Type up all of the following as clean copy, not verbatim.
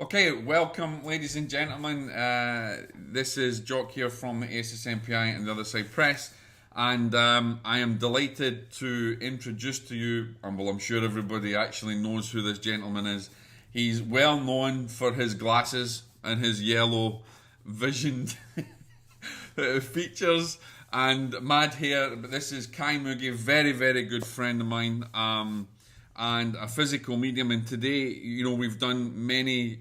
Okay, welcome, ladies and gentlemen. This is Jock here from the ASSMPI and the Other Side Press, and I am delighted to introduce to you, and well, I'm sure everybody actually knows who this gentleman is. He's well known for his glasses and his yellow visioned features and mad hair, but this is Kai Muegge, very, very good friend of mine. And a physical medium. And today, you know, we've done many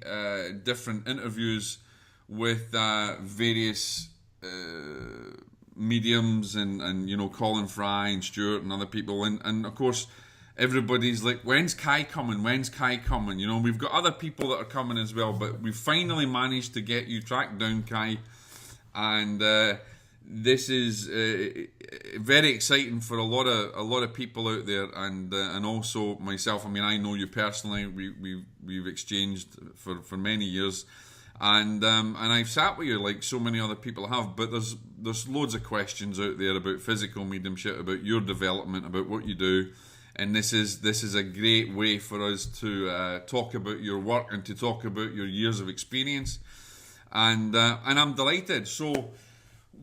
different interviews with various mediums and you know, Colin Fry and Stuart and other people. And of course, everybody's like, when's Kai coming? When's Kai coming? You know, we've got other people that are coming as well, but we finally managed to get you tracked down, Kai. And this is very exciting for a lot of people out there, and also myself. I mean, I know you personally. We've exchanged for many years, and I've sat with you like so many other people have. But there's loads of questions out there about physical mediumship, about your development, about what you do, and this is a great way for us to talk about your work and to talk about your years of experience, and I'm delighted. So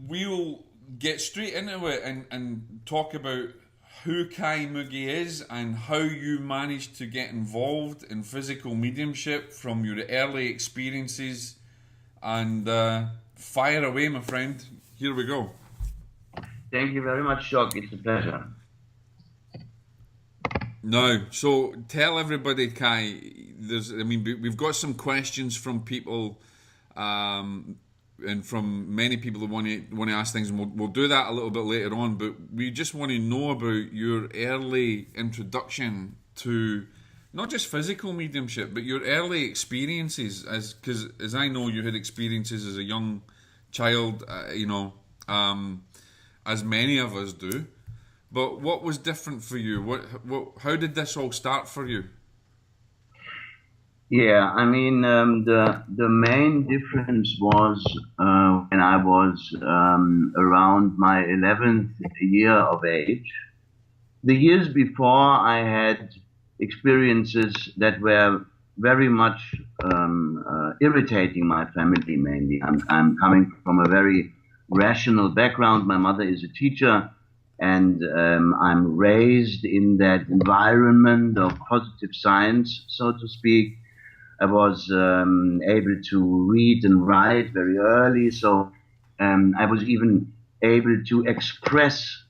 we'll get straight into it and talk about who Kai Muegge is and how you managed to get involved in physical mediumship from your early experiences. And fire away, my friend. Here we go. Thank you very much, Jock. It's a pleasure. Now, so tell everybody, Kai, we've got some questions from people, and from many people who want to ask things, and we'll do that a little bit later on. But we just want to know about your early introduction to not just physical mediumship, but your early experiences, because as I know, you had experiences as a young child, as many of us do. But what was different for you? How did this all start for you? Yeah, I mean, the main difference was when I was around my 11th year of age. The years before, I had experiences that were very much irritating my family. Mainly, I'm coming from a very rational background. My mother is a teacher, and I'm raised in that environment of positive science, so to speak. I was able to read and write very early, so I was even able to express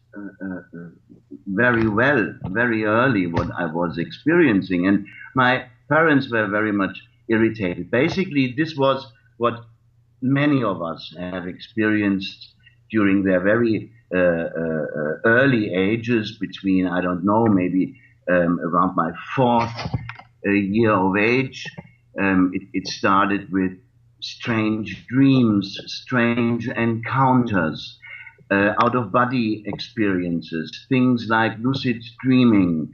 very well, very early what I was experiencing. And my parents were very much irritated. Basically, this was what many of us have experienced during their very early ages, between, I don't know, maybe around my 4th year of age. It started with strange dreams, strange encounters, out-of-body experiences, things like lucid dreaming,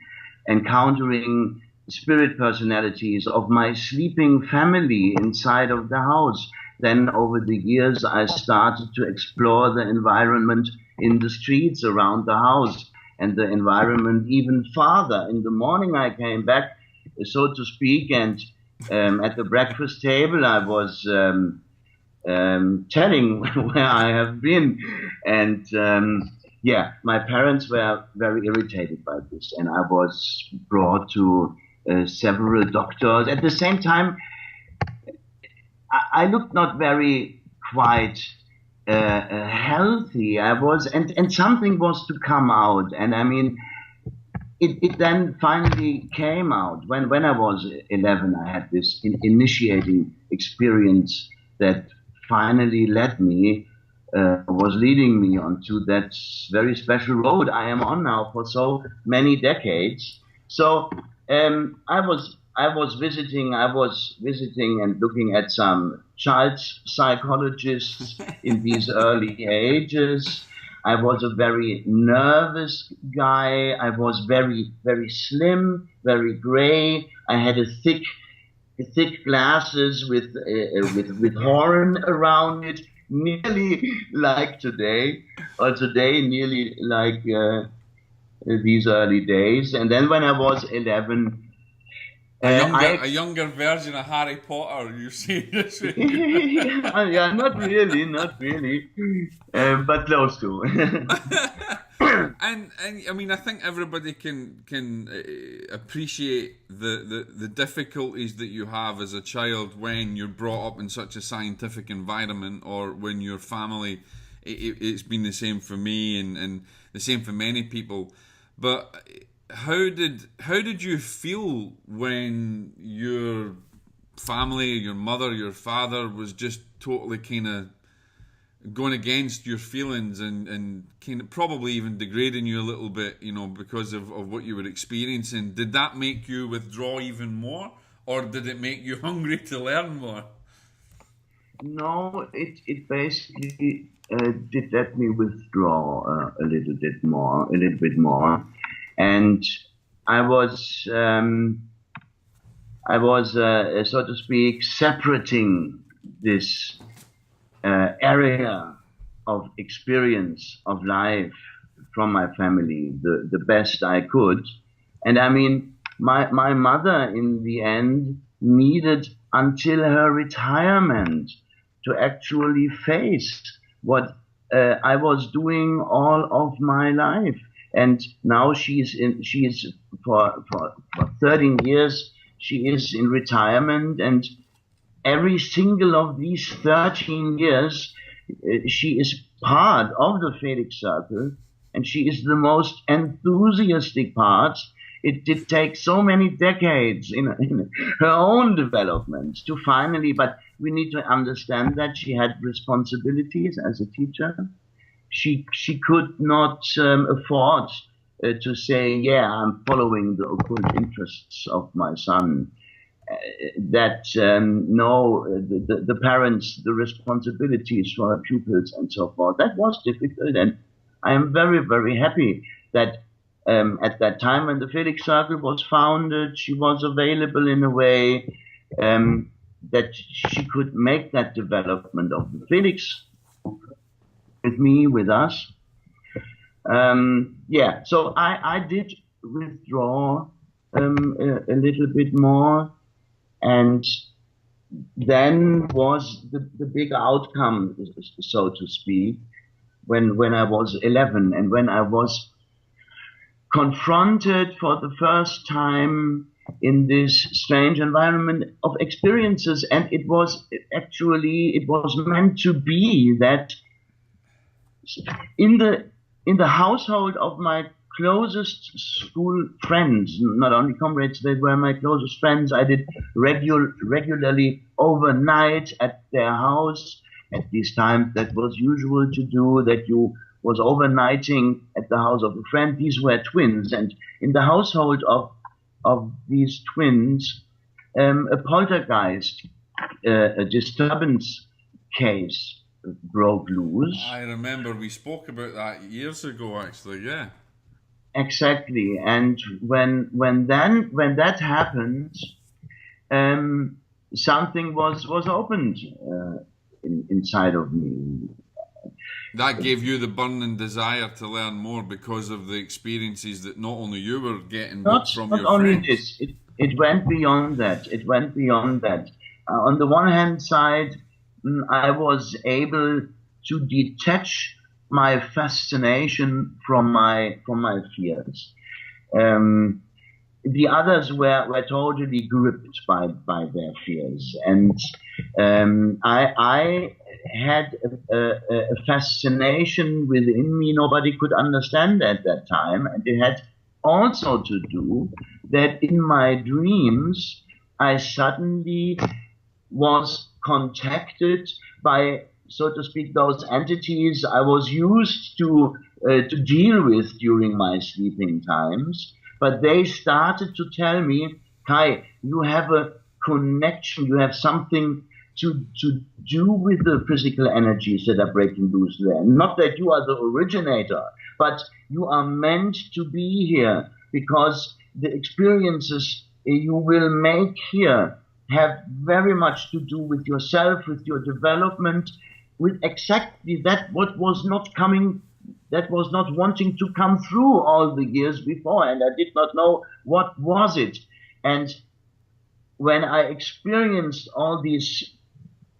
encountering spirit personalities of my sleeping family inside of the house. Then over the years, I started to explore the environment in the streets around the house and the environment even farther. In the morning, I came back, so to speak, and at the breakfast table, I was telling where I have been. And my parents were very irritated by this. And I was brought to several doctors. At the same time, I looked not very quite healthy. I was, and something was to come out. And I mean, it then finally came out. When I was 11, I had this initiating experience that finally was leading me onto that very special road I am on now for so many decades. So I was visiting and looking at some child psychologists in these early ages. I was a very nervous guy. I was very, very slim, very gray. I had a thick glasses with horn around it, nearly like today, or today nearly like these early days. And then when I was 11, A younger version of Harry Potter, you see this? Yeah, not really, but close to. And I mean, I think everybody can appreciate the difficulties that you have as a child when you're brought up in such a scientific environment, or when your family. It's been the same for me, and the same for many people. But how did you feel when your family, your mother, your father was just totally kind of going against your feelings and kind of probably even degrading you a little bit, because of what you were experiencing? Did that make you withdraw even more, or did it make you hungry to learn more? No, it basically did let me withdraw a little bit more, and I was so to speak separating this area of experience of life from my family the best I could. And I mean, my mother in the end needed until her retirement to actually face what I was doing all of my life. And now she is for 13 years, she is in retirement, and every single of these 13 years, she is part of the Felix Circle, and she is the most enthusiastic part. It did take so many decades in her own development to finally, but we need to understand that she had responsibilities as a teacher. She could not afford to say, yeah, I'm following the occult interests of my son. The parents, the responsibilities for her pupils and so forth. That was difficult, and I am very, very happy that at that time when the Felix Circle was founded, she was available in a way that she could make that development of the Felix with me, with us. So I did withdraw a little bit more. And then was the big outcome, so to speak, when I was 11, and when I was confronted for the first time in this strange environment of experiences. And it was meant to be that in the household of my closest school friends, not only comrades, they were my closest friends. I did regularly overnight at their house. At these times, that was usual to do, that you was overnighting at the house of a friend. These were twins, and in the household of these twins, a poltergeist, a disturbance case broke loose. I remember we spoke about that years ago, actually. Yeah. Exactly, and when that happened, something was opened inside of me. That gave you the burning desire to learn more because of the experiences that not only you were getting, but from your friends. Not only this, it went beyond that. On the one hand side, I was able to detach my fascination from my fears. The others were totally gripped by their fears, and I had a fascination within me nobody could understand at that time, and it had also to do that in my dreams I suddenly was contacted by, so to speak, those entities I was used to deal with during my sleeping times. But they started to tell me, Kai, you have a connection, you have something to do with the physical energies that are breaking loose there. Not that you are the originator, but you are meant to be here because the experiences you will make here have very much to do with yourself, with your development, with exactly that what was not coming, that was not wanting to come through all the years before, and I did not know what was it. And when I experienced all these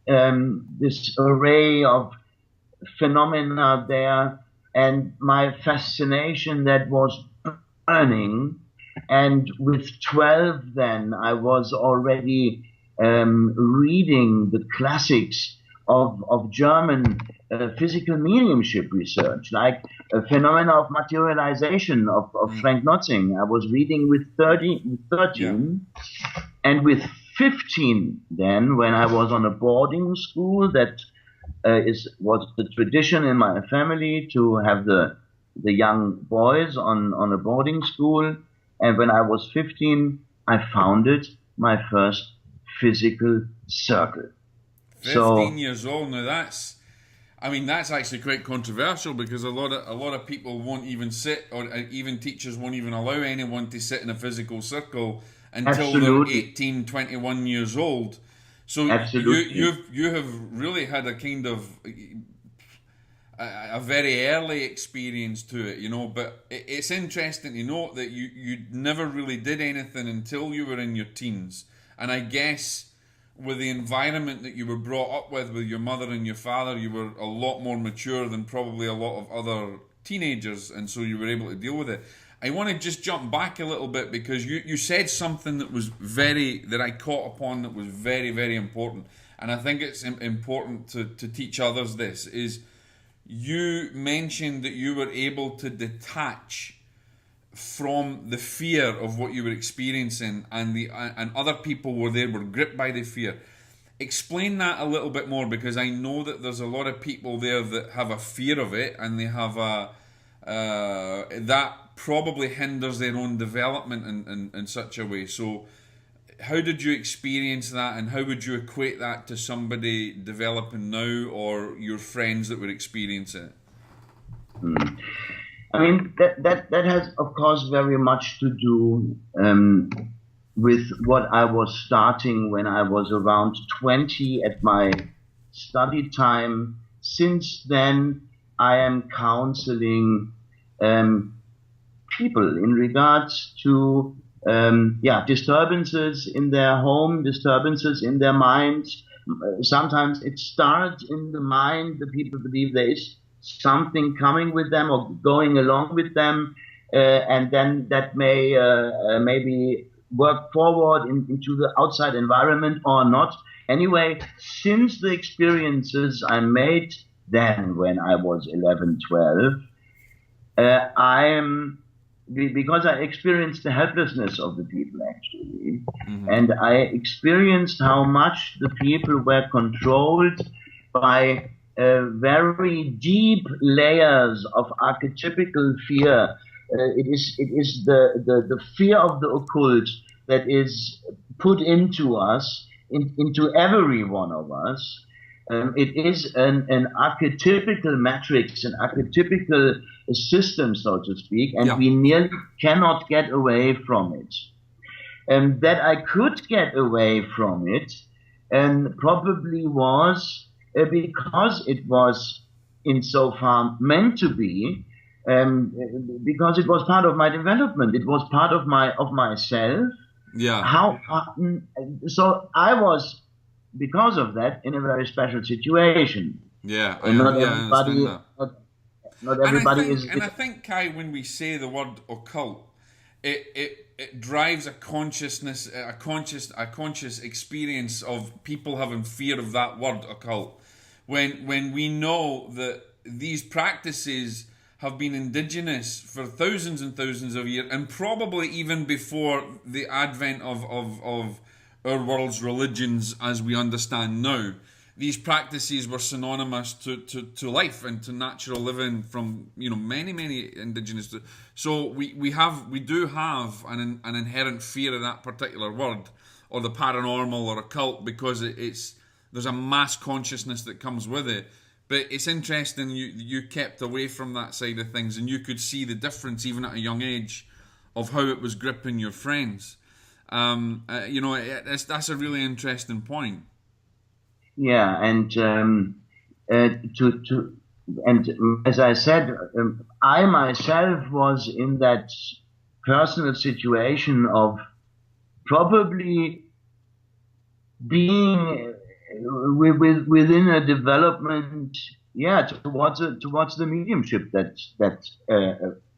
this array of phenomena there, and my fascination that was burning, and with 12 then I was already reading the classics of German physical mediumship research, like a phenomena of materialization of Frank Notzing. I was reading with 13, and with 15 then, when I was on a boarding school, that was the tradition in my family to have the young boys on a boarding school. And when I was 15, I founded my first physical circle. 15 years old. Now that's actually quite controversial, because a lot of people won't even sit, or even teachers won't even allow anyone to sit in a physical circle until they're 18, 21 years old. So you have really had a kind of a very early experience to it, you know. But it's interesting to note that you never really did anything until you were in your teens. And I guess with the environment that you were brought up with your mother and your father, you were a lot more mature than probably a lot of other teenagers, and so you were able to deal with it. I want to just jump back a little bit, because you said something that I caught upon that was very, very important. And I think it's important to teach others this, is you mentioned that you were able to detach from the fear of what you were experiencing, and other people were gripped by the fear. Explain that a little bit more, because I know that there's a lot of people there that have a fear of it, and they have that probably hinders their own development in such a way. So how did you experience that, and how would you equate that to somebody developing now, or your friends that would experience it? I mean, that has, of course, very much to do with what I was starting when I was around 20 at my study time. Since then, I am counseling people in regards to disturbances in their home, disturbances in their minds. Sometimes it starts in the mind. The people believe there is something coming with them or going along with them, and then that may maybe work forward into the outside environment or not. Anyway, since the experiences I made then when I was 11, 12, because I experienced the helplessness of the people, actually, and I experienced how much the people were controlled by very deep layers of archetypical fear. It is the fear of the occult that is put into us, into every one of us. It is an archetypical matrix, an archetypical system, so to speak, and we nearly cannot get away from it. That I could get away from it, and probably was because it was insofar meant to be, because it was part of my development. It was part of myself. Yeah. So I was, because of that, in a very special situation. Yeah, not everybody is. And I think, Kai, when we say the word occult, it drives a consciousness, a conscious experience of people having fear of that word occult. When we know that these practices have been indigenous for thousands and thousands of years, and probably even before the advent of our world's religions as we understand now, these practices were synonymous to life and to natural living from many indigenous. So we do have an inherent fear of that particular word, or the paranormal or occult, because there's a mass consciousness that comes with it. But it's interesting you kept away from that side of things, and you could see the difference even at a young age of how it was gripping your friends. That's a really interesting point. Yeah, and and as I said, I myself was in that personal situation of probably being within a development, towards the mediumship that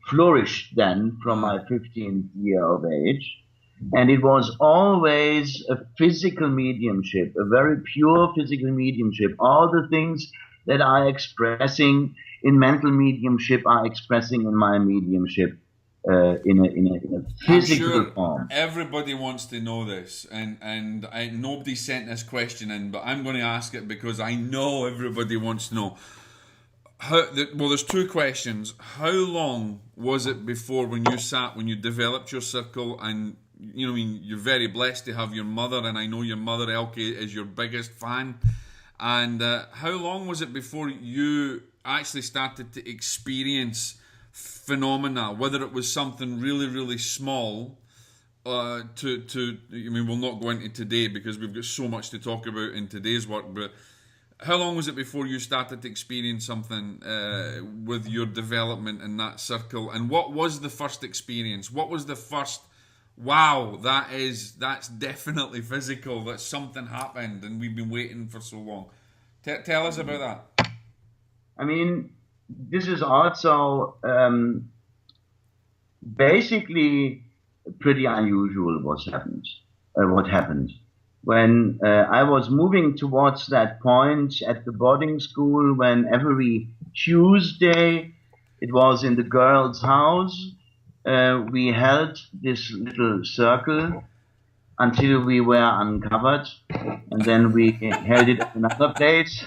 flourished then from my 15th year of age. And it was always a physical mediumship, a very pure physical mediumship. All the things that are expressing in mental mediumship are expressing in my mediumship in a physical form. Everybody wants to know this, and nobody sent this question in, but I'm going to ask it because I know everybody wants to know. Well, there's two questions. How long was it before when you developed your circle, and I mean, you're very blessed to have your mother, and I know your mother Elke is your biggest fan. And how long was it before you actually started to experience phenomena, whether it was something really, really small, I mean, we'll not go into today because we've got so much to talk about in today's work, but how long was it before you started to experience something with your development in that circle? And what was the first experience? What was the first, wow, that's definitely physical, that something happened and we've been waiting for so long? Tell us about that. I mean, this is also basically pretty unusual what happened. When I was moving towards that point at the boarding school, when every Tuesday, it was in the girls' house, we held this little circle until we were uncovered, and then we held it at another place.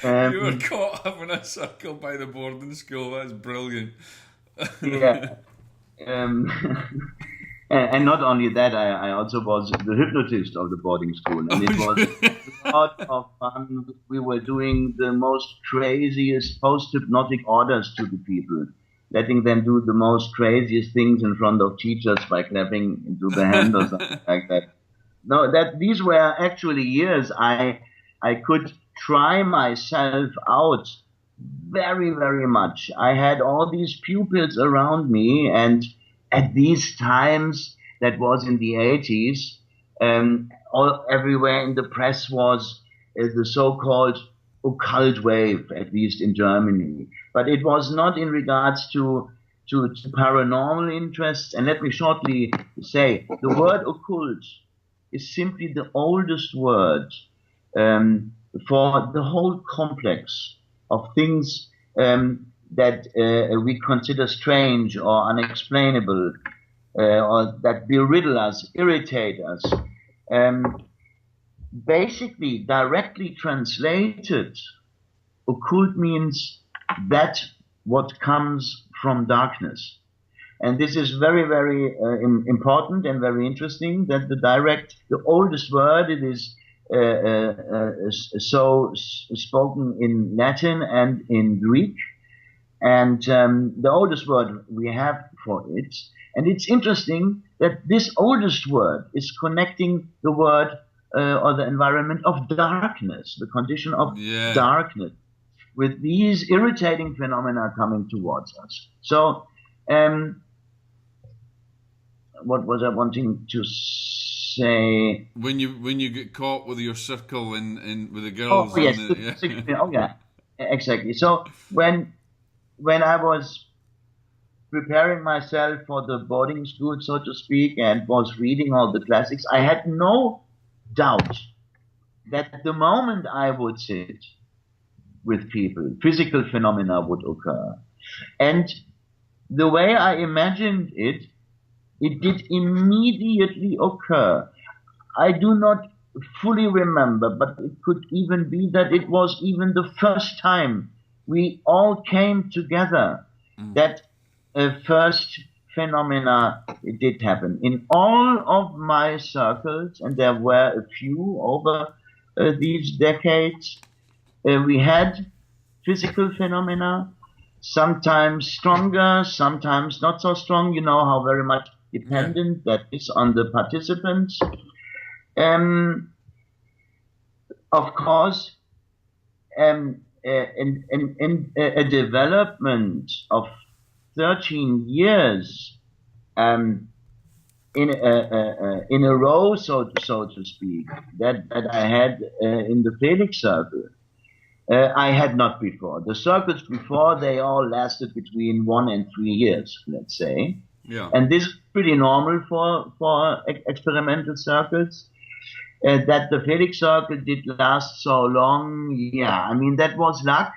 You were caught having a circle by the boarding school. That's brilliant. Yeah. And not only that, I also was the hypnotist of the boarding school, and it was a lot of fun. We were doing the most craziest post-hypnotic orders to the people, letting them do the most craziest things in front of teachers by clapping into the hand or something like that. No, these were actually years I could try myself out very, very much. I had all these pupils around me, and at these times, that was in the 80s, everywhere in the press was the so-called occult wave, at least in Germany. But it was not in regards to paranormal interests. And let me shortly say, the word occult is simply the oldest word for the whole complex of things that we consider strange or unexplainable, or that beriddle us, irritate us. Basically, directly translated, occult means that what comes from darkness. And this is very, very important and very interesting, that the oldest word, it is so spoken in Latin and in Greek, and the oldest word we have for it. And it's interesting that this oldest word is connecting the word or the environment of darkness, the condition of darkness, with these irritating phenomena coming towards us. So, what was I wanting to say? When you get caught with your circle and with the girls. Oh yes, oh yeah, exactly. So when I was preparing myself for the boarding school, so to speak, and was reading all the classics, I had no doubt that the moment I would sit with people, physical phenomena would occur. And the way I imagined it did immediately occur. I do not fully remember, but it could even be that it was even the first time we all came together, that first phenomena did happen. In all of my circles, and there were a few over these decades, we had physical phenomena, sometimes stronger, sometimes not so strong. You know how very much dependent that is on the participants. Of course, in a development of 13 years, in a row, so to speak, that I had in the Felix circle. I had not before. The circles before, they all lasted between 1 and 3 years, let's say. Yeah. And this is pretty normal for experimental circles. That the Felix circle did last so long, yeah, I mean, that was luck.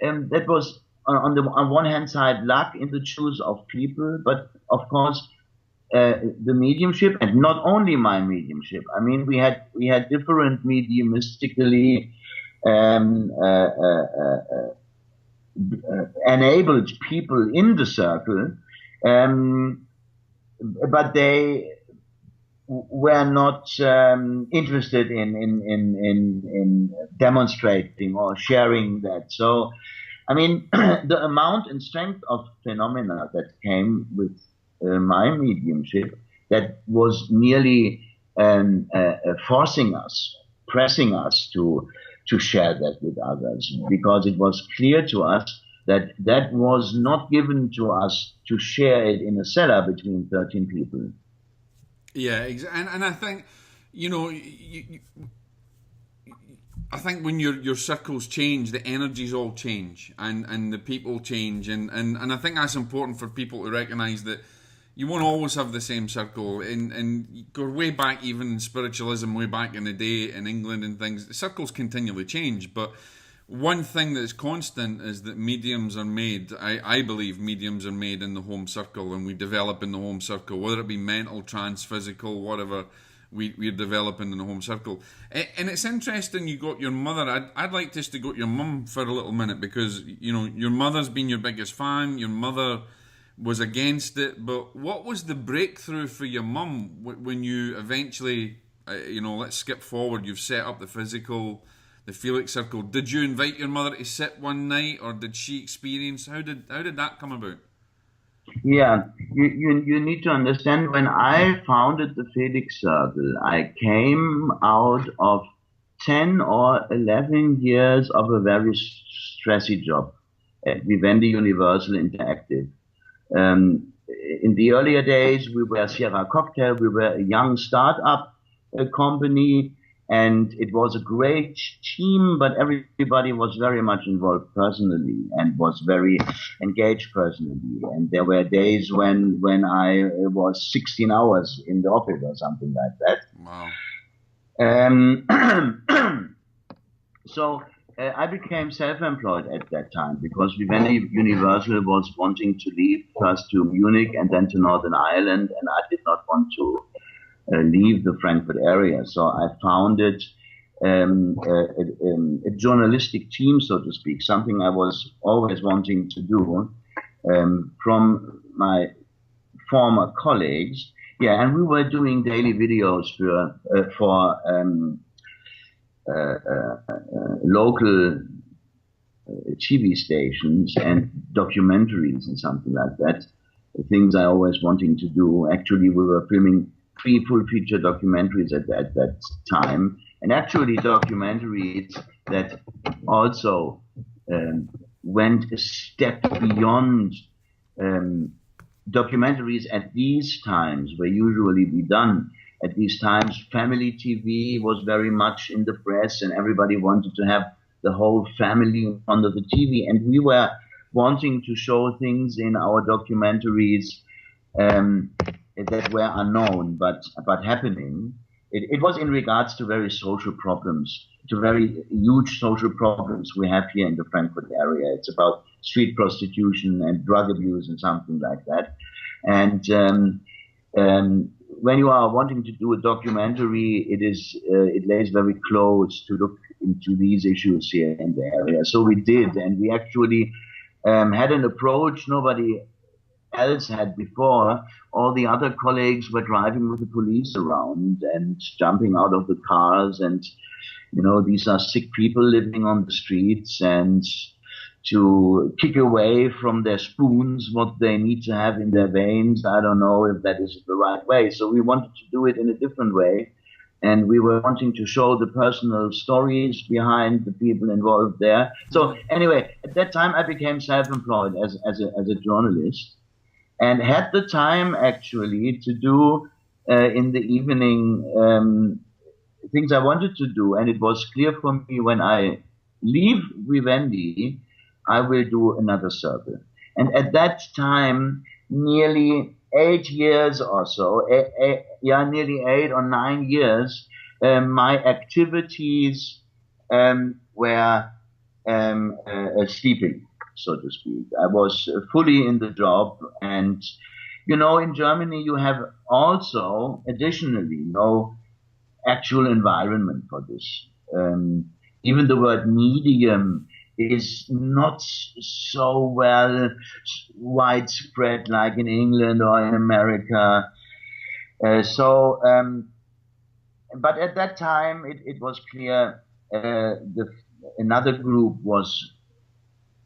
That was on one hand side luck in the choice of people, but of course the mediumship, and not only my mediumship. I mean, we had different mediumistically enabled people in the circle, but they were not interested in demonstrating or sharing that. So, I mean, the amount and strength of phenomena that came with my mediumship, that was nearly forcing us, pressing us to share that with others, because it was clear to us that that was not given to us to share it in a cellar between 13 people. Yeah, and I think, I think when your circles change, the energies all change, and the people change, and I think that's important for people to recognise that you won't always have the same circle. And go way back, even in spiritualism, way back in the day in England and things, the circles continually change. But one thing that's constant is that mediums are made. I believe mediums are made in the home circle, and we develop in the home circle, whether it be mental, trance, physical, whatever. We're developing in the home circle. And it's interesting you got your mother. I'd like just to go to your mum for a little minute, because your mother's been your biggest fan. Your mother was against it, but what was the breakthrough for your mum when you eventually, let's skip forward, you've set up the physical, the Felix circle. Did you invite your mother to sit one night, or did she experience, how did that come about? Yeah, you need to understand, when I founded the Felix circle, I came out of 10 or 11 years of a very stressy job at Vivendi Universal Interactive. In the earlier days, we were Sierra Cocktail. We were a young startup company, and it was a great team, but everybody was very much involved personally and was very engaged personally. And there were days when I was 16 hours in the office or something like that. Wow. So I became self-employed at that time, because Vivendi Universal was wanting to leave first to Munich and then to Northern Ireland, and I did not want to leave the Frankfurt area. So I founded a journalistic team, so to speak, something I was always wanting to do from my former colleagues. Yeah, and we were doing daily videos for local TV stations and documentaries and something like that. Things I always wanting to do. Actually, we were filming 3 full-feature documentaries at that time, and actually documentaries that also went a step beyond documentaries at these times, where usually be done. At these times, family TV was very much in the press, and everybody wanted to have the whole family under the TV. And we were wanting to show things in our documentaries that were unknown, but happening. It was in regards to very social problems, to very huge social problems we have here in the Frankfurt area. It's about street prostitution and drug abuse and something like that. And when you are wanting to do a documentary, it lays very close to look into these issues here in the area. So we did, and we actually had an approach nobody else had before. All the other colleagues were driving with the police around and jumping out of the cars, and these are sick people living on the streets, and to kick away from their spoons what they need to have in their veins. I don't know if that is the right way. So we wanted to do it in a different way. And we were wanting to show the personal stories behind the people involved there. So anyway, at that time I became self-employed as a journalist, and had the time actually to do in the evening things I wanted to do, and it was clear for me when I leave Vivendi, I will do another circle. And at that time, nearly 8 years or so, nearly 8 or 9 years, my activities were sleeping, so to speak. I was fully in the job, and in Germany you have also additionally no actual environment for this. Even the word medium is not so well widespread like in England or in America. But at that time it was clear another group was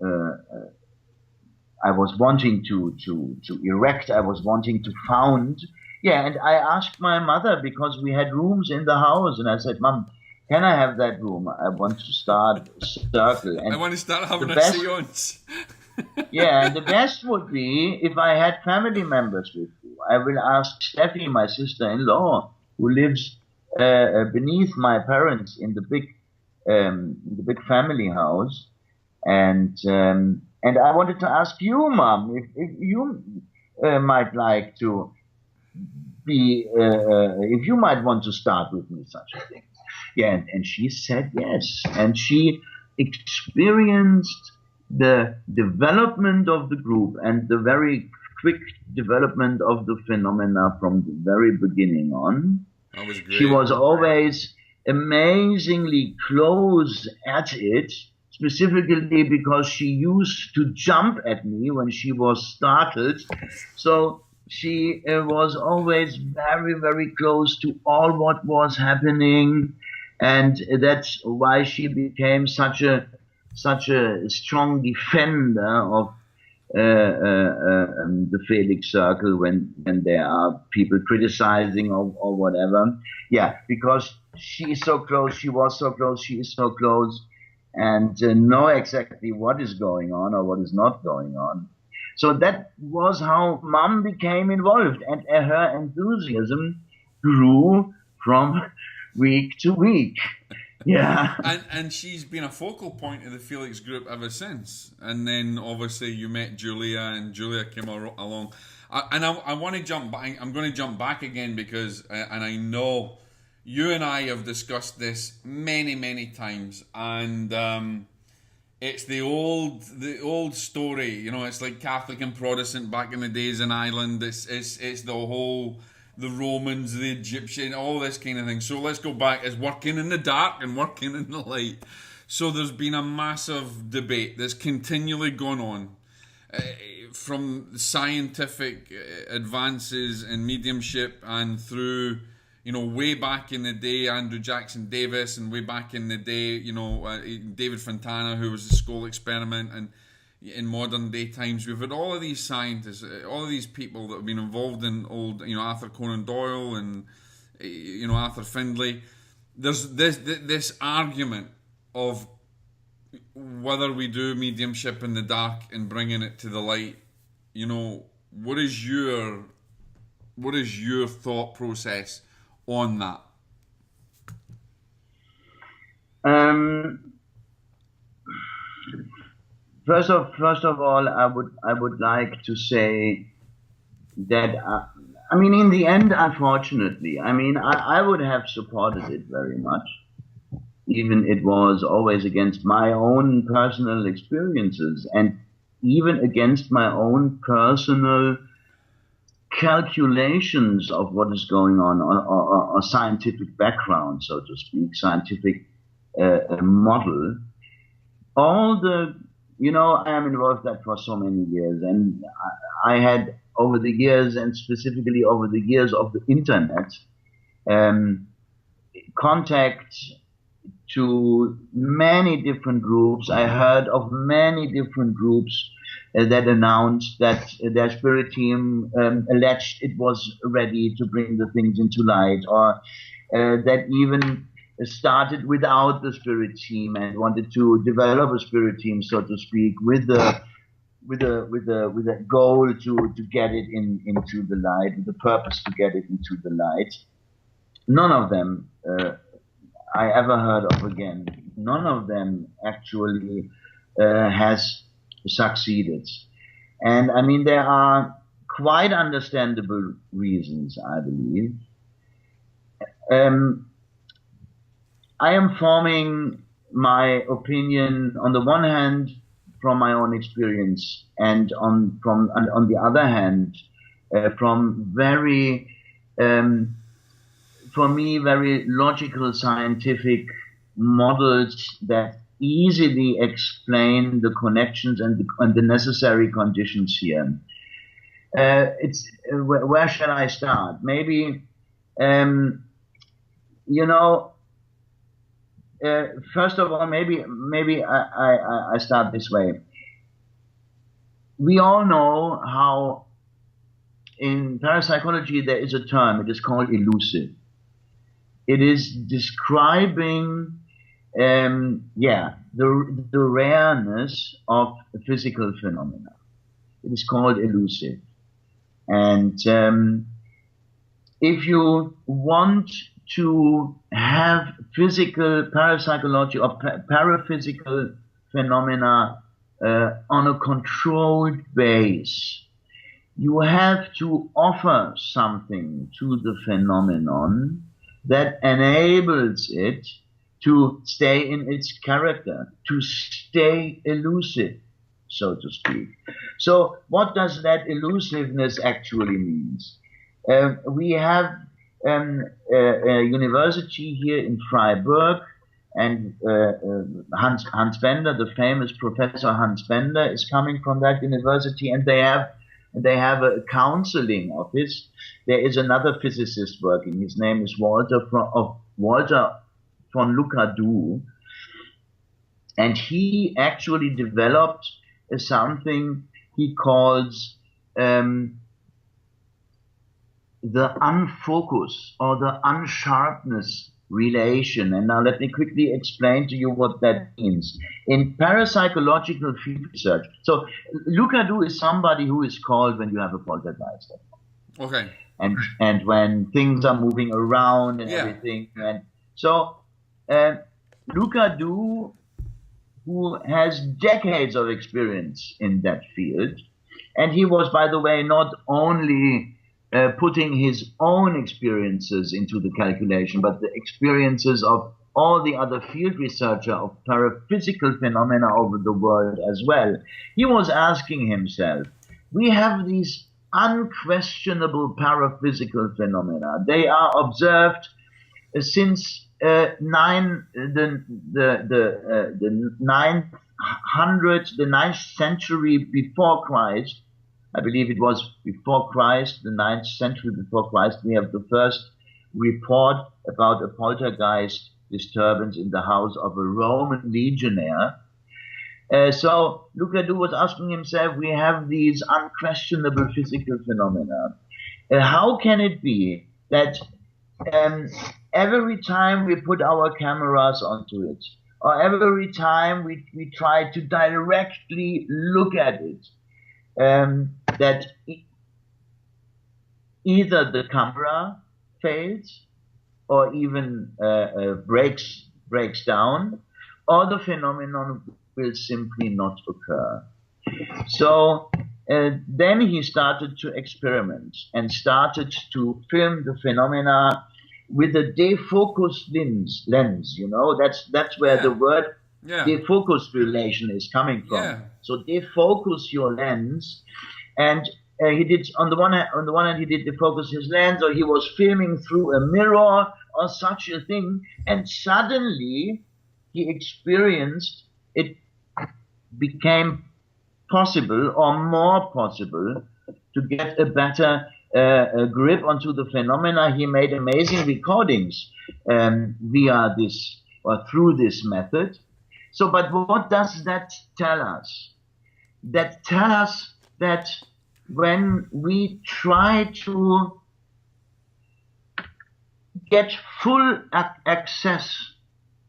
I was wanting to erect, I was wanting to found. Yeah, and I asked my mother because we had rooms in the house, and I said, Mom, can I have that room? I want to start a circle. And I want to start having a seance. Yeah, and the best would be if I had family members with me. I will ask Steffi, my sister-in-law, who lives beneath my parents in the big family house, and I wanted to ask you, Mom, if you might like to be, if you might want to start with me such a thing. Yeah, and she said yes, and she experienced the development of the group and the very quick development of the phenomena from the very beginning on. That was great. She was always amazingly close at it, specifically because she used to jump at me when she was startled. So she was always very, very close to all what was happening. And that's why she became such a strong defender of the Felix Circle when there are people criticizing or whatever. Yeah, because she is so close, she was so close, she is so close, and know exactly what is going on or what is not going on. So that was how Mom became involved, and her enthusiasm grew from week to week. Yeah. And she's been a focal point of the Felix group ever since. And then obviously you met Julia, and Julia came along. I want to jump back. I'm going to jump back again because, and I know you and I have discussed this many, many times, and it's the old story. It's like Catholic and Protestant back in the days in Ireland. It's the whole, the Romans, the Egyptian, all this kind of thing. So let's go back. It's working in the dark and working in the light. So there's been a massive debate that's continually gone on from scientific advances in mediumship and through, way back in the day, Andrew Jackson Davis, and way back in the day, David Fontana, who was the Skull Experiment, and in modern day times, we've had all of these scientists, all of these people that have been involved in old, Arthur Conan Doyle and, Arthur Findlay. There's this argument of whether we do mediumship in the dark and bringing it to the light. What is your thought process on that? First of all, I would like to say that in the end, unfortunately, I would have supported it very much, even it was always against my own personal experiences and even against my own personal calculations of what is going on, or scientific background, so to speak, scientific model. All the, I am involved in that for so many years, and I had over the years, and specifically over the years of the internet, contact to many different groups. I heard of many different groups that announced that their spirit team alleged it was ready to bring the things into light, or that even started without the spirit team and wanted to develop a spirit team, so to speak, with the a goal to get it into the light, with the purpose to get it into the light. None of them I ever heard of again. None of them actually has succeeded. And I mean, there are quite understandable reasons, I believe. I am forming my opinion on the one hand from my own experience, and on the other hand from very for me very logical scientific models that easily explain the connections and the necessary conditions here. Where shall I start? Maybe first of all, maybe I start this way. We all know how in parapsychology there is a term. It is called elusive. It is describing, the rareness of physical phenomena. It is called elusive. And if you want to have physical, parapsychology or paraphysical phenomena on a controlled base, you have to offer something to the phenomenon that enables it to stay in its character, to stay elusive, so to speak. So what does that elusiveness actually mean? We have a university here in Freiburg, and Hans Bender, the famous Professor Hans Bender, is coming from that university, and they have a counseling office. There is another physicist working. His name is Walter von Lucadou, and he actually developed something he calls the unfocus or the unsharpness relation. And now let me quickly explain to you what that means. In parapsychological field research, so Lucadou is somebody who is called when you have a poltergeist. Okay. And when things are moving around and everything. And so Lucadou, who has decades of experience in that field, and he was, by the way, not only putting his own experiences into the calculation, but the experiences of all the other field researchers of paraphysical phenomena over the world as well. He was asking himself, we have these unquestionable paraphysical phenomena. They are observed since the 9th century before Christ. I believe it was before Christ, the 9th century before Christ, we have the first report about a poltergeist disturbance in the house of a Roman legionnaire. So Lucadou was asking himself, we have these unquestionable physical phenomena. How can it be that every time we put our cameras onto it, or every time we try to directly look at it, that either the camera fails or even breaks down, or the phenomenon will simply not occur. So then he started to experiment and started to film the phenomena with a defocused lens. You know, that's where the word defocus relation is coming from. Yeah. So defocus your lens, and he did on the one hand he did defocus his lens, or he was filming through a mirror or such a thing, and suddenly he experienced it became possible or more possible to get a better grip onto the phenomena. He made amazing recordings via this or through this method. So, but what does that tell us? That tells us that when we try to get full access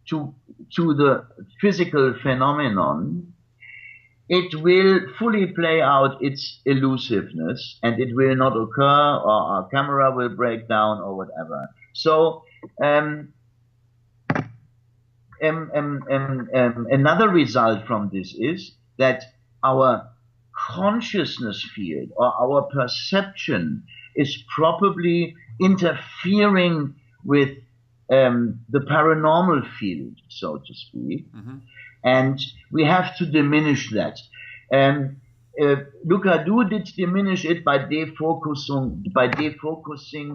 to the physical phenomenon, it will fully play out its elusiveness, and it will not occur, or our camera will break down, or whatever. So another result from this is that our consciousness field or our perception is probably interfering with the paranormal field, so to speak. And we have to diminish that. Lucadou did diminish it by defocusing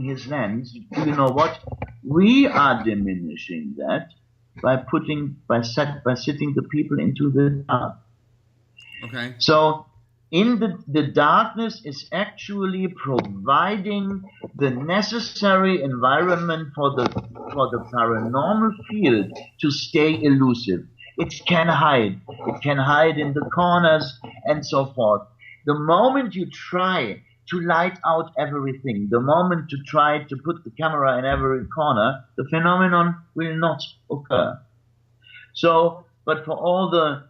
his lens. You know what? We are diminishing that by sitting the people into the dark. Okay. So in the darkness is actually providing the necessary environment for the paranormal field to stay elusive. It can hide. It can hide in the corners and so forth. The moment you try to light out everything, the moment you try to put the camera in every corner, the phenomenon will not occur. So, but for all the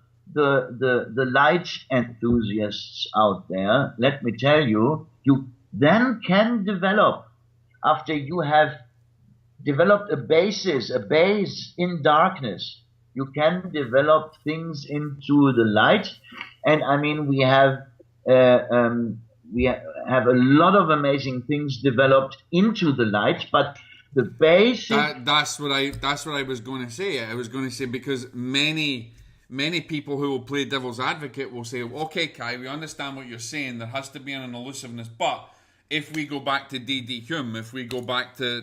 light enthusiasts out there, let me tell you, you then can develop, after you have developed a base in darkness, you can develop things into the light. And I mean, we have a lot of amazing things developed into the light, but the basic... That's what I was going to say. I was going to say, because many people who will play devil's advocate will say, okay, Kai, we understand what you're saying. There has to be an elusiveness. But if we go back to D.D. Hume, if we go back to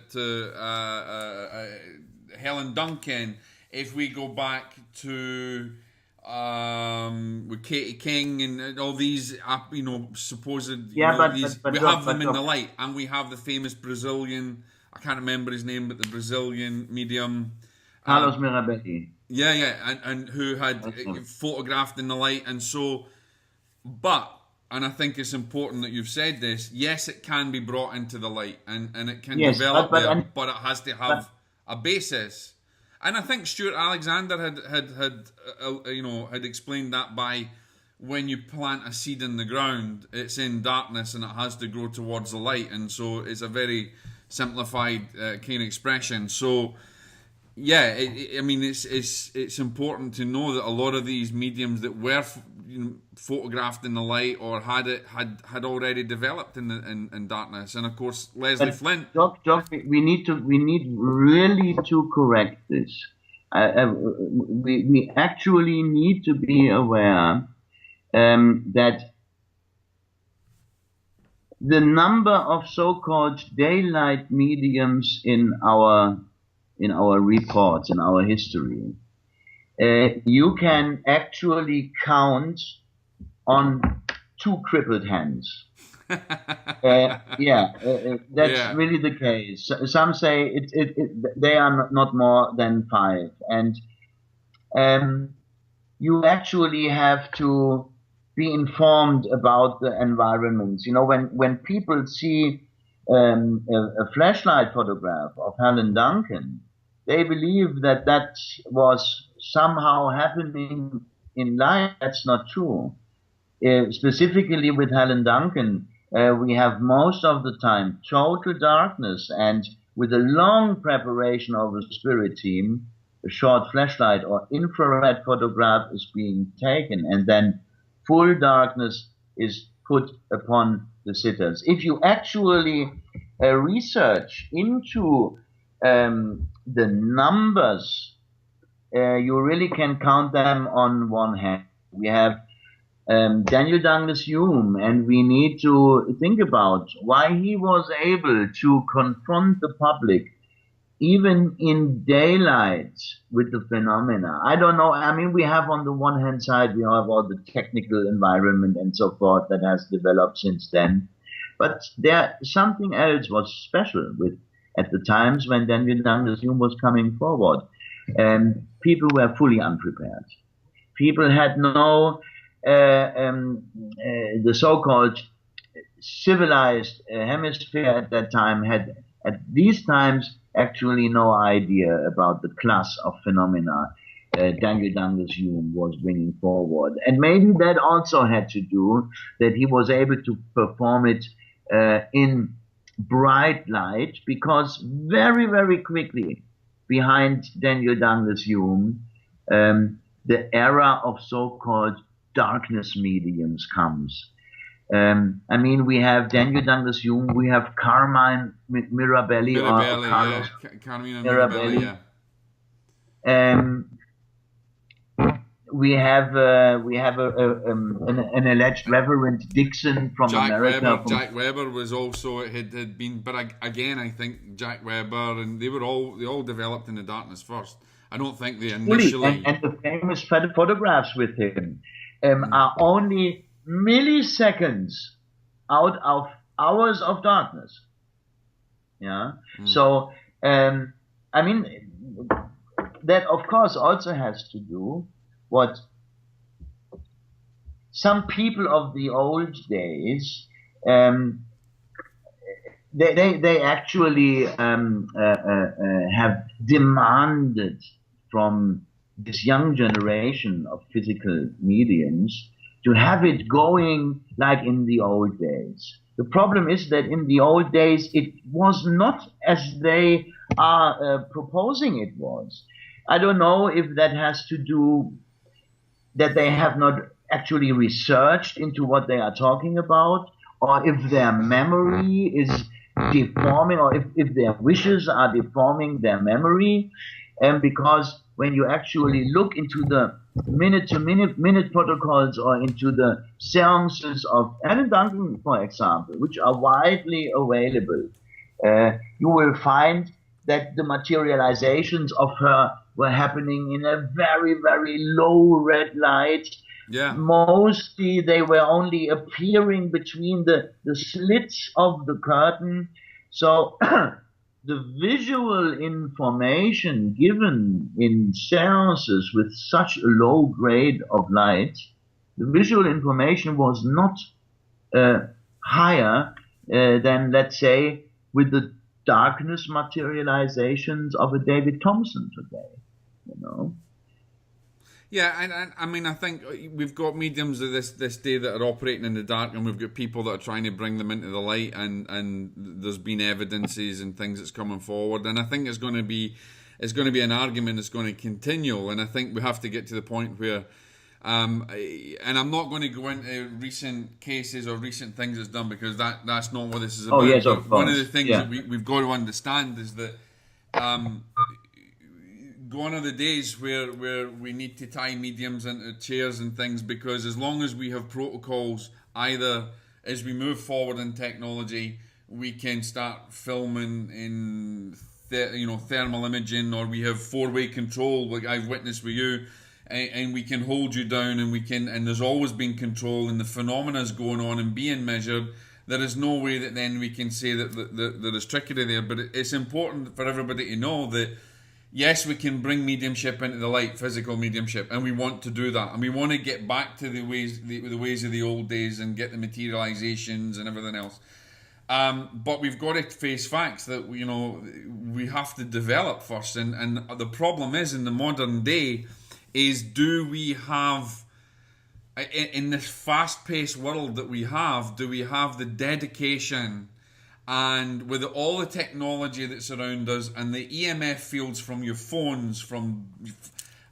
Helen Duncan, if we go back to with Katie King and all these, supposed, we have them in the light, and we have the famous Brazilian, I can't remember his name, but the Brazilian medium, Carlos Mirabelli. Yeah, and who had photographed in the light, and so, and I think it's important that you've said this. Yes, it can be brought into the light, and it can develop but it has to have a basis. And I think Stuart Alexander had explained that by, when you plant a seed in the ground, it's in darkness and it has to grow towards the light, and so it's a very simplified kind of expression. So, yeah, it's important to know that a lot of these mediums that were photographed in the light or had already developed in darkness, and of course Leslie Flint. Jock, we need really to correct this. We actually need to be aware that the number of so-called daylight mediums in our reports, in our history, you can actually count on two crippled hands. That's really the case. Some say they are not more than 5, and you actually have to be informed about the environments. When people see a flashlight photograph of Helen Duncan, they believe that was somehow happening in light. That's not true. Specifically with Helen Duncan, we have most of the time total darkness, and with a long preparation of a spirit team, a short flashlight or infrared photograph is being taken, and then full darkness is put upon the sitters. If you actually research into the numbers, you really can count them on one hand. We have Daniel Douglas Hume, and we need to think about why he was able to confront the public even in daylight with the phenomena. I don't know. I mean, we have on the one hand side, we have all the technical environment and so forth that has developed since then. But something else was special at the times when Daniel Douglas Hume was coming forward. People were fully unprepared. People had no, the so-called civilized hemisphere at that time had at these times actually no idea about the class of phenomena Daniel Douglas Hume was bringing forward. And maybe that also had to do that he was able to perform it in bright light, because very, very quickly behind Daniel Douglas Hume, the era of so-called darkness mediums comes. I mean, we have Daniel Douglas Hume, we have Carmine Mirabelli, or Carlos Carmine Mirabelli. Yeah. We have an alleged Reverend Dixon from America. Jack Weber was also had been, but again, I think Jack Weber and they all developed in the darkness first. I don't think they initially. And the famous photographs with him are only milliseconds out of hours of darkness. Yeah. So I mean, that of course also has to do what some people of the old days they actually have demanded from this young generation of physical mediums to have it going like in the old days. The problem is that in the old days it was not as they are proposing it was. I don't know if that has to do that they have not actually researched into what they are talking about, or if their memory is deforming, or if their wishes are deforming their memory. Because when you actually look into the minute protocols, or into the seances of Alan Duncan, for example, which are widely available, you will find that the materializations of her were happening in a very, very low red light. Yeah. Mostly they were only appearing between the slits of the curtain. So the visual information given in seances with such a low grade of light, the visual information was not higher than, let's say, with the darkness materializations of a David Thompson today, you know. Yeah, and I mean, I think we've got mediums of this day that are operating in the dark, and we've got people that are trying to bring them into the light, and there's been evidences and things that's coming forward, and I think it's going to be an argument that's going to continue, and I think we have to get to the point where, and I'm not going to go into recent cases or recent things that's done, because that's not what this is about. Oh yes, of course. One of the things that we've got to understand is that gone are the days where we need to tie mediums into chairs and things, because as long as we have protocols, either as we move forward in technology, we can start filming in thermal imaging, or we have four-way control like I've witnessed with you, and we can hold you down, and there's always been control, and the phenomena going on and being measured. There is no way that then we can say that there is trickery there, but it's important for everybody to know that yes, we can bring mediumship into the light, physical mediumship, and we want to do that, and we want to get back to the ways of the old days and get the materializations and everything else. But we've got to face facts that we have to develop first, and the problem is in the modern day is, do we have, in this fast-paced world that we have, do we have the dedication? And with all the technology that's around us and the EMF fields from your phones,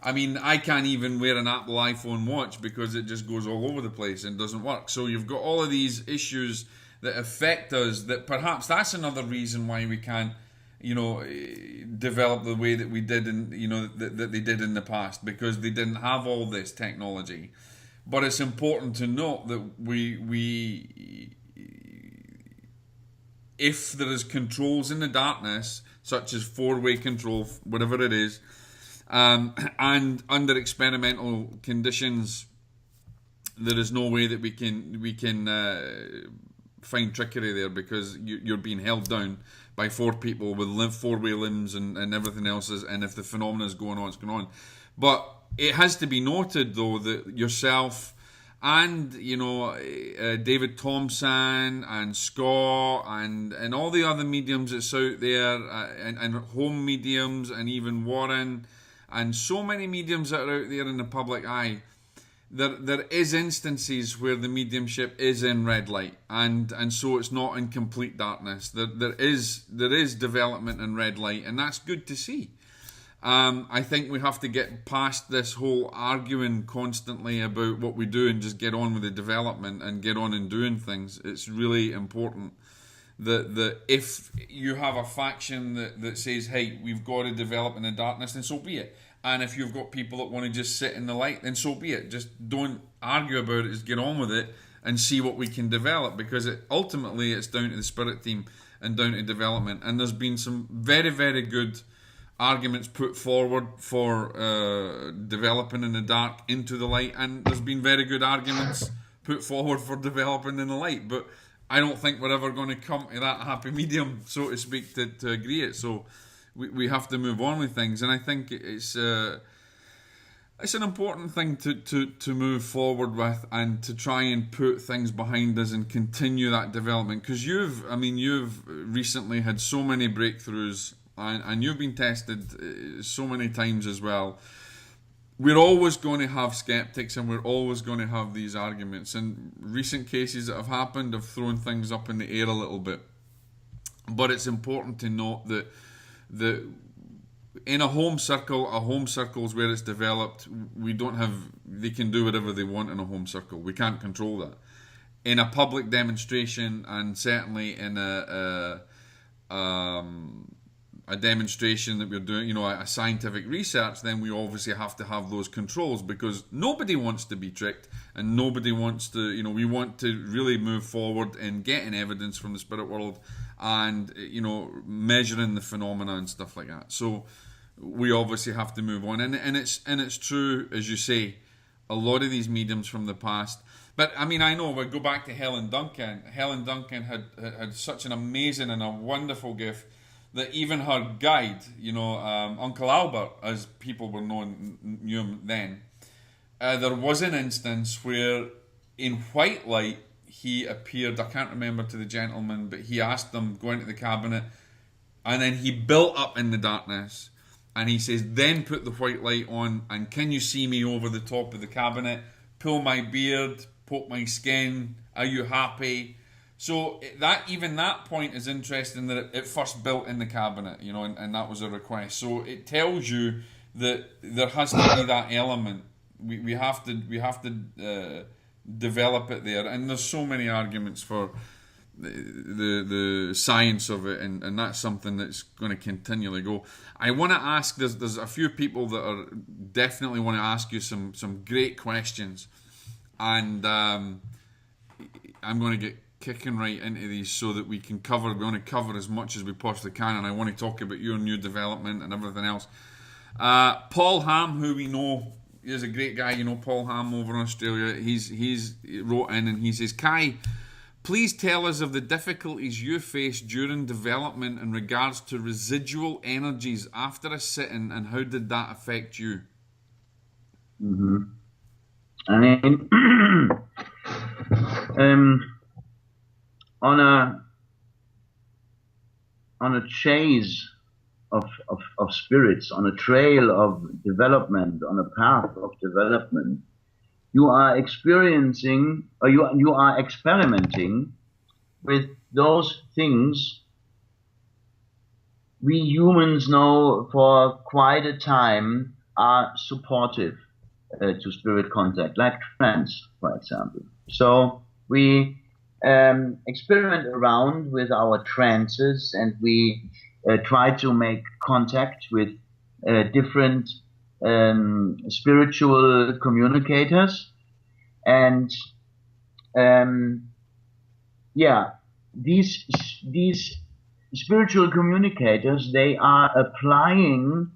I can't even wear an Apple iPhone watch because it just goes all over the place and doesn't work. So you've got all of these issues that affect us, that perhaps that's another reason why we can't, develop the way that we did that they did in the past, because they didn't have all this technology. But it's important to note that we if there is controls in the darkness, such as four-way control, whatever it is, and under experimental conditions, there is no way that we can find trickery there, because you're being held down by four people with four-way limbs and everything else, and if the phenomena is going on, it's going on. But it has to be noted, though, that yourself and David Thompson and Scott and all the other mediums that's out there, and home mediums, and even Warren and so many mediums that are out there in the public eye, there is instances where the mediumship is in red light, and so it's not in complete darkness. There is development in red light, and that's good to see. I think we have to get past this whole arguing constantly about what we do and just get on with the development and get on and doing things. It's really important that if you have a faction that says, hey, we've got to develop in the darkness, then so be it. And if you've got people that want to just sit in the light, then so be it. Just don't argue about it, just get on with it and see what we can develop, because ultimately it's down to the spirit team and down to development. And there's been some very, very good arguments put forward for developing in the dark into the light, and there's been very good arguments put forward for developing in the light, but I don't think we're ever going to come to that happy medium, so to speak, to agree it. So we have to move on with things, and I think it's an important thing to move forward with, and to try and put things behind us and continue that development, because you've recently had so many breakthroughs, and you've been tested so many times as well. We're always going to have skeptics, and we're always going to have these arguments, and recent cases that have happened have thrown things up in the air a little bit. But it's important to note that in a home circle is where it's developed. They can do whatever they want in a home circle. We can't control that. In a public demonstration, and certainly in a demonstration that we're doing, a scientific research, then we obviously have to have those controls, because nobody wants to be tricked, and nobody wants to, we want to really move forward in getting evidence from the spirit world, and, measuring the phenomena and stuff like that. So we obviously have to move on. And it's true, as you say, a lot of these mediums from the past. But I know, we go back to Helen Duncan. Helen Duncan had such an amazing and a wonderful gift that even her guide, Uncle Albert, as people knew him then, there was an instance where in white light he appeared, I can't remember to the gentleman, but he asked them, go into the cabinet, and then he built up in the darkness, and he says, then put the white light on, and can you see me over the top of the cabinet, pull my beard, poke my skin, are you happy? So that point is interesting, that it first built in the cabinet, and that was a request. So it tells you that there has to be that element. We have to develop it there, and there's so many arguments for the science of it, and that's something that's going to continually go. I want to ask. There's a few people that are definitely want to ask you some great questions, and I'm going to get kicking right into these so that we want to cover as much as we possibly can, and I want to talk about your new development and everything else. Paul Ham, who we know is a great guy, Paul Ham over in Australia, he's wrote in and he says, Kai, please tell us of the difficulties you faced during development in regards to residual energies after a sit-in, and how did that affect you? Mm-hmm. On a chase of spirits, on a trail of development, on a path of development, you are experiencing, or you are experimenting with those things we humans know for quite a time are supportive to spirit contact, like trance, for example. So we experiment around with our trances, and we try to make contact with different spiritual communicators, and these spiritual communicators, they are applying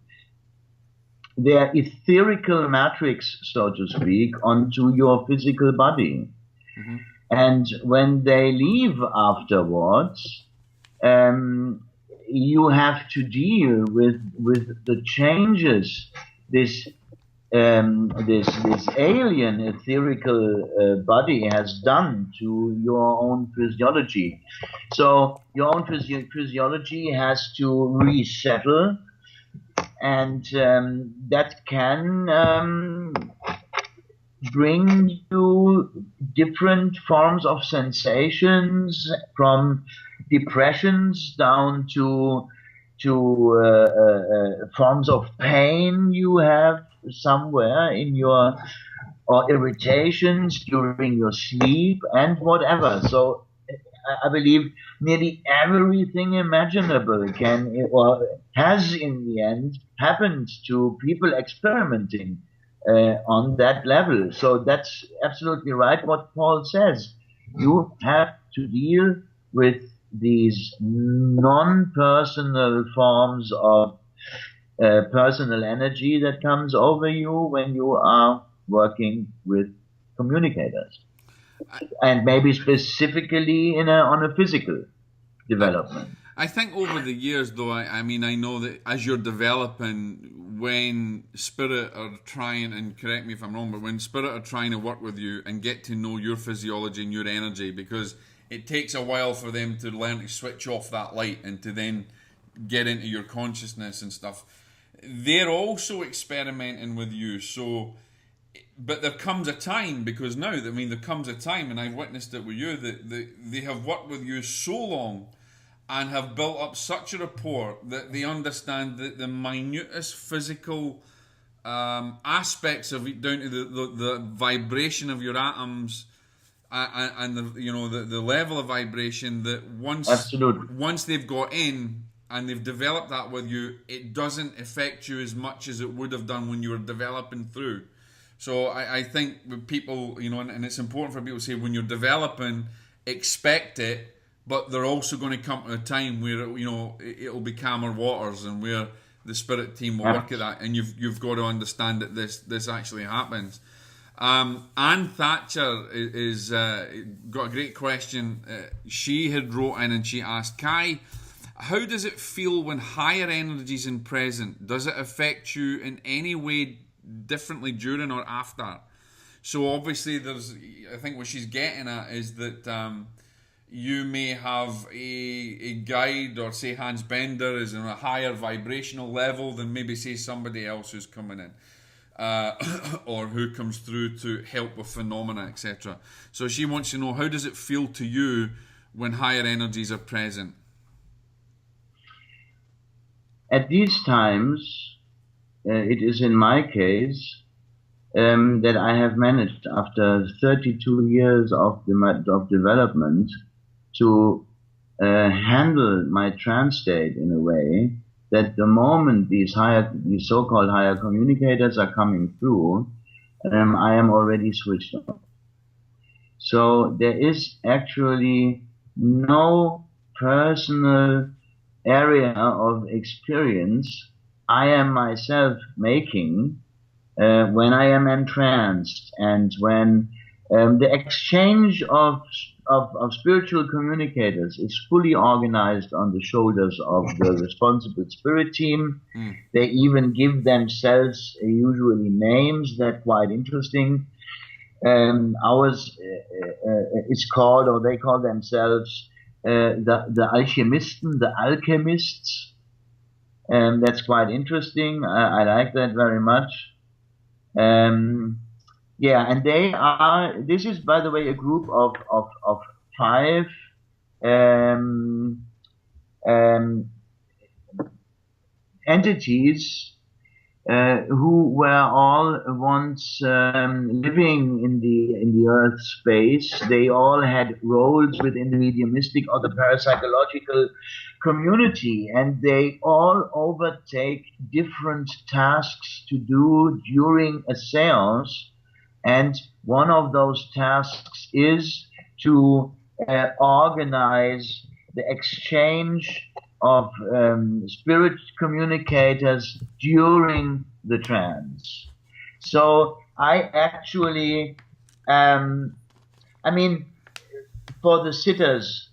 their etherical matrix, so to speak, onto your physical body. Mm-hmm. And when they leave afterwards, you have to deal with the changes this alien etherical body has done to your own physiology. So your own physiology has to resettle, and that can bring you different forms of sensations, from depressions down to forms of pain you have somewhere in your, or irritations during your sleep and whatever. So I believe nearly everything imaginable can or has in the end happened to people experimenting on that level. So that's absolutely right what Paul says. You have to deal with these non-personal forms of personal energy that comes over you when you are working with communicators, and maybe specifically on a physical development. I think over the years, though, I mean, I know that as you're developing, when spirit are trying, and correct me if I'm wrong, but when spirit are trying to work with you and get to know your physiology and your energy, because it takes a while for them to learn to switch off that light and to then get into your consciousness and stuff, they're also experimenting with you. So, but there comes a time, because now, I mean, there comes a time, and I've witnessed it with you, that they have worked with you so long and have built up such a rapport that they understand that the minutest physical aspects of it, down to the vibration of your atoms, and the level of vibration, that once they've got in and they've developed that with you, it doesn't affect you as much as it would have done when you were developing through. So I think with people, and it's important for people to say, when you're developing, expect it, but they're also going to come to a time where it'll be calmer waters, and where the spirit team will work at that, and you've got to understand that this actually happens. Anne Thatcher is got a great question. She had wrote in and she asked, Kai, how does it feel when higher energies in present? Does it affect you in any way differently during or after? So obviously I think what she's getting at is that you may have a guide, or say Hans Bender is in a higher vibrational level than maybe say somebody else who's coming in, or who comes through to help with phenomena, etc. So she wants to know, how does it feel to you when higher energies are present? At these times, it is in my case that I have managed, after 32 years of development, to handle my trance state in a way that the moment these so-called higher communicators are coming through, I am already switched off. So there is actually no personal area of experience I am myself making when I am entranced, and when the exchange of spiritual communicators is fully organized on the shoulders of the responsible spirit team. They even give themselves usually names that are quite interesting. Ours is called, or they call themselves, the Alchemisten, the Alchemists. That's quite interesting. I like that very much. Yeah, and this is, by the way, a group of 5 entities who were all once living in the Earth space. They all had roles within the mediumistic or the parapsychological community, and they all overtake different tasks to do during a seance. And one of those tasks is to organize the exchange of spirit communicators during the trance. So I actually, for the sitters,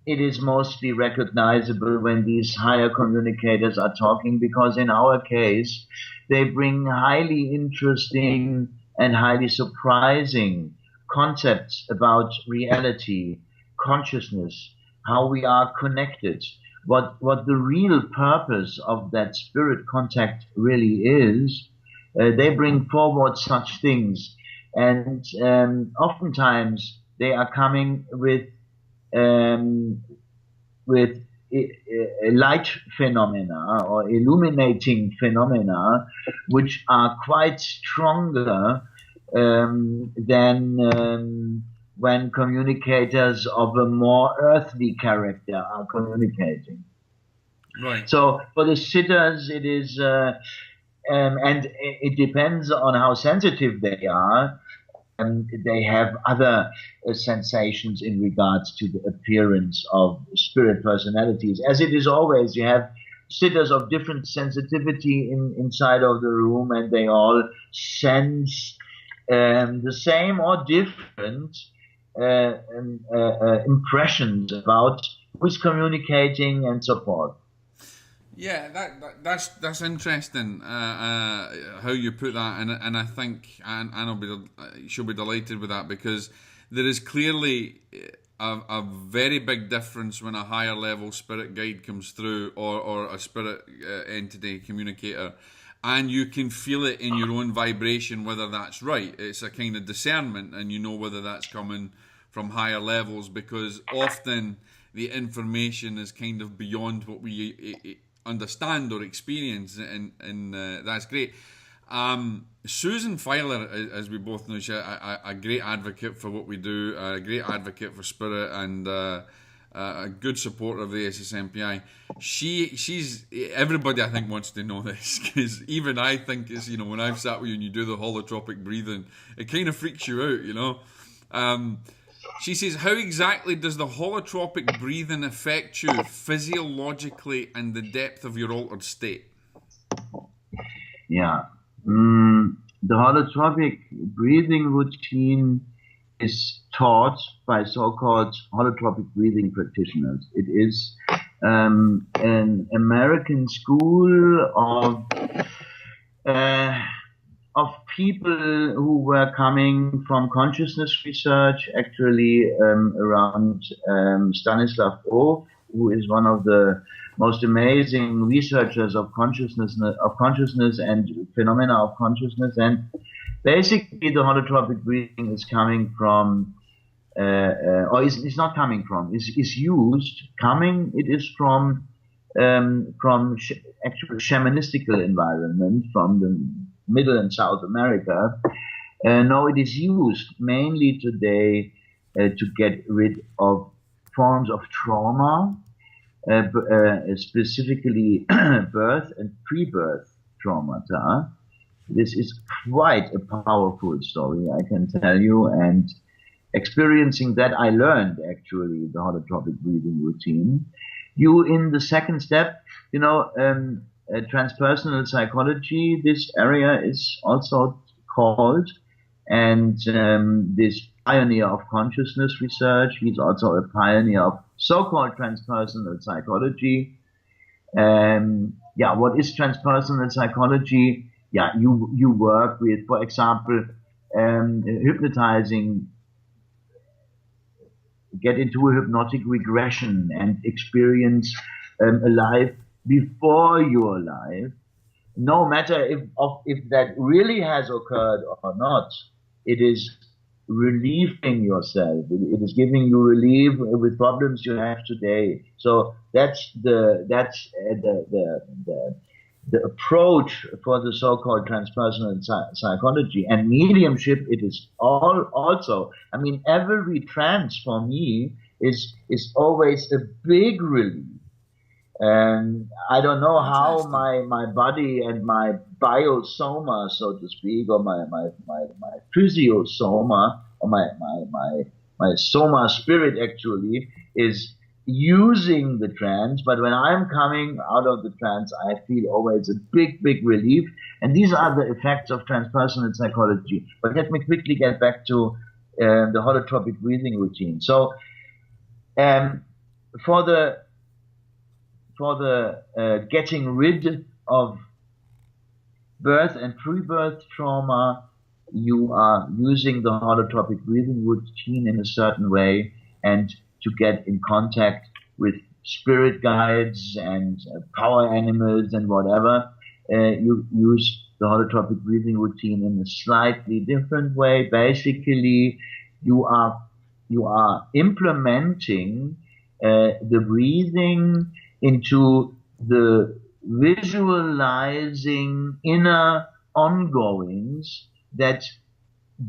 it is mostly recognizable when these higher communicators are talking, because in our case, they bring highly interesting and highly surprising concepts about reality, consciousness, how we are connected, what the real purpose of that spirit contact really is, they bring forward such things, and oftentimes they are coming um, with light phenomena or illuminating phenomena, which are quite stronger than when communicators of a more earthly character are communicating. Right. So for the sitters, it is, and it depends on how sensitive they are. And they have other sensations in regards to the appearance of spirit personalities. As it is always, you have sitters of different sensitivity inside of the room, and they all sense the same or different impressions about who's communicating and so forth. Yeah, that's interesting how you put that, and I think she'll be delighted with that, because there is clearly a very big difference when a higher level spirit guide comes through, or a spirit entity communicator, and you can feel it in your own vibration whether that's right. It's a kind of discernment, and you know whether that's coming from higher levels, because often the information is kind of beyond what we understand or experience, and that's great. Susan Feiler, as we both know, she's a great advocate for what we do, a great advocate for spirit, and a good supporter of the SSMPI. She's everybody, I think, wants to know this, because even I think it's, when I've sat with you and you do the holotropic breathing, it kind of freaks you out, She says, how exactly does the holotropic breathing affect you physiologically and the depth of your altered state? Yeah. The holotropic breathing routine is taught by so-called holotropic breathing practitioners. It is an American school of people who were coming from consciousness research, actually around Stanislav Grof, who is one of the most amazing researchers of consciousness and phenomena of consciousness. And basically, the holotropic breathing is coming from, or is not coming from, is used. It is from actual shamanistical environment from the Middle and South America. No, it is used mainly today to get rid of forms of trauma, specifically birth and pre-birth traumata. This is quite a powerful story, I can tell you, and experiencing that, I learned actually the holotropic breathing routine. In the second step, transpersonal psychology, this area is also called, and this pioneer of consciousness research, he's also a pioneer of so-called transpersonal psychology. What is transpersonal psychology? You work with, for example, hypnotizing, get into a hypnotic regression and experience a life before your life, no matter if that really has occurred or not. It is relieving yourself. It is giving you relief with problems you have today. So that's the approach for the so-called transpersonal psychology. And mediumship, it is also. I mean, every trance for me is always a big relief. And I don't know how my body and my biosoma, so to speak, or my physiosoma, or my soma spirit actually is using the trance. But when I'm coming out of the trance, I feel always a big relief. And these are the effects of transpersonal psychology. But let me quickly get back to the holotropic breathing routine. So for the getting rid of birth and pre-birth trauma, you are using the holotropic breathing routine in a certain way, and to get in contact with spirit guides and power animals and whatever, you use the holotropic breathing routine in a slightly different way. Basically, you are implementing the breathing into the visualizing inner ongoings that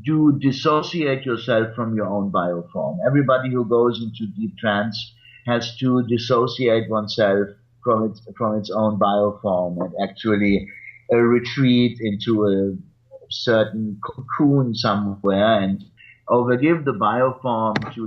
do dissociate yourself from your own bioform. Everybody who goes into deep trance has to dissociate oneself from its own bioform and actually retreat into a certain cocoon somewhere and overgive the bioform to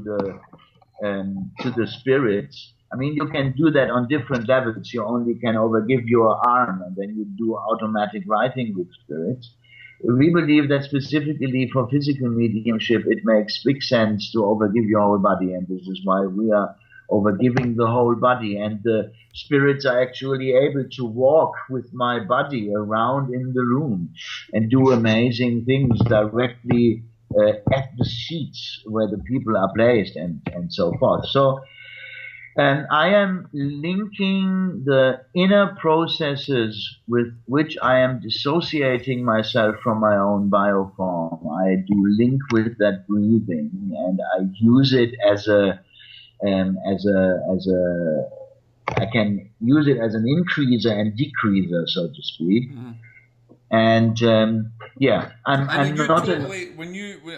the spirits. I mean, you can do that on different levels. You only can overgive your arm, and then you do automatic writing with spirits. We believe that specifically for physical mediumship, it makes big sense to overgive your whole body, and this is why we are overgiving the whole body. And the spirits are actually able to walk with my body around in the room and do amazing things directly at the seats where the people are placed and so forth. So I am linking the inner processes with which I am dissociating myself from my own bioform. I do link with that breathing, and I use it I can use it as an increaser and decreaser, so to speak. Mm. And yeah, I'm not totally,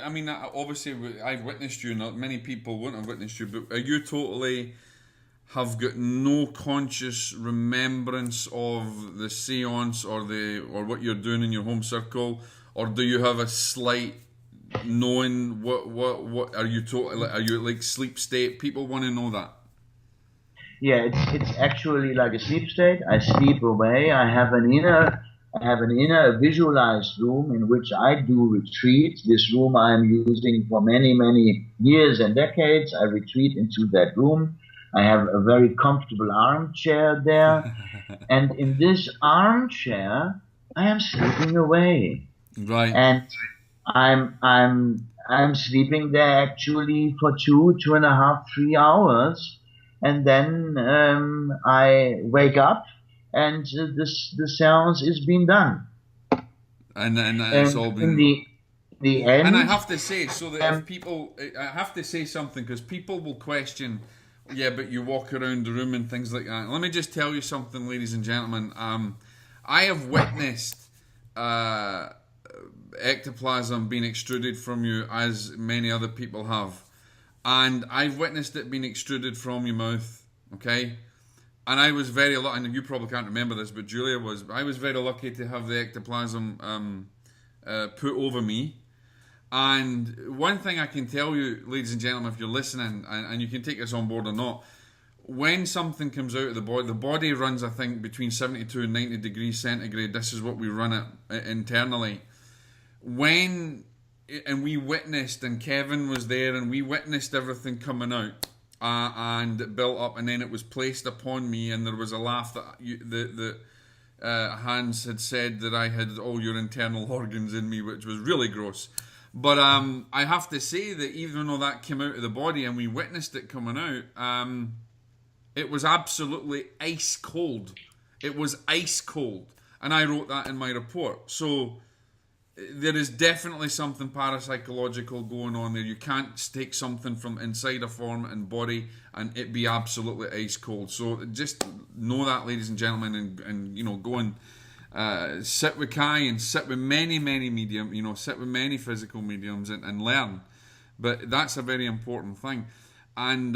I mean, obviously I've witnessed you, not many people wouldn't have witnessed you, but are you totally have got no conscious remembrance of the seance or what you're doing in your home circle, or do you have a slight knowing what are you totally, are you like sleep state? People want to know that. Yeah, it's actually like a sleep state. I sleep away. I have an inner visualized room in which I do retreat. This room I am using for many, many years and decades. I retreat into that room. I have a very comfortable armchair there. And in this armchair, I am sleeping away. Right. And I'm sleeping there actually for 2.5, 3 hours. And then I wake up and the seance is being done. And it's all been... In the end... And I have to say, so that if people... I have to say something, because people will question, yeah, but you walk around the room and things like that. Let me just tell you something, ladies and gentlemen. I have witnessed ectoplasm being extruded from you, as many other people have. And I've witnessed it being extruded from your mouth, okay? And I was very lucky, and you probably can't remember this, but Julia was. I was very lucky to have the ectoplasm put over me. And one thing I can tell you, ladies and gentlemen, if you're listening, and you can take this on board or not, when something comes out of the body runs, I think, between 72 and 90 degrees centigrade. This is what we run it internally. And we witnessed, and Kevin was there, and we witnessed everything coming out, and it built up, and then it was placed upon me, and there was a laugh that Hans had said that I had all your internal organs in me, which was really gross. But I have to say that even though that came out of the body and we witnessed it coming out, it was absolutely ice cold. It was ice cold, and I wrote that in my report. So there is definitely something parapsychological going on there. You can't take something from inside a form and body and it be absolutely ice cold. So just know that, ladies and gentlemen, and you know, go and sit with Kai and sit with many medium, you know, sit with many physical mediums and learn. But that's a very important thing. And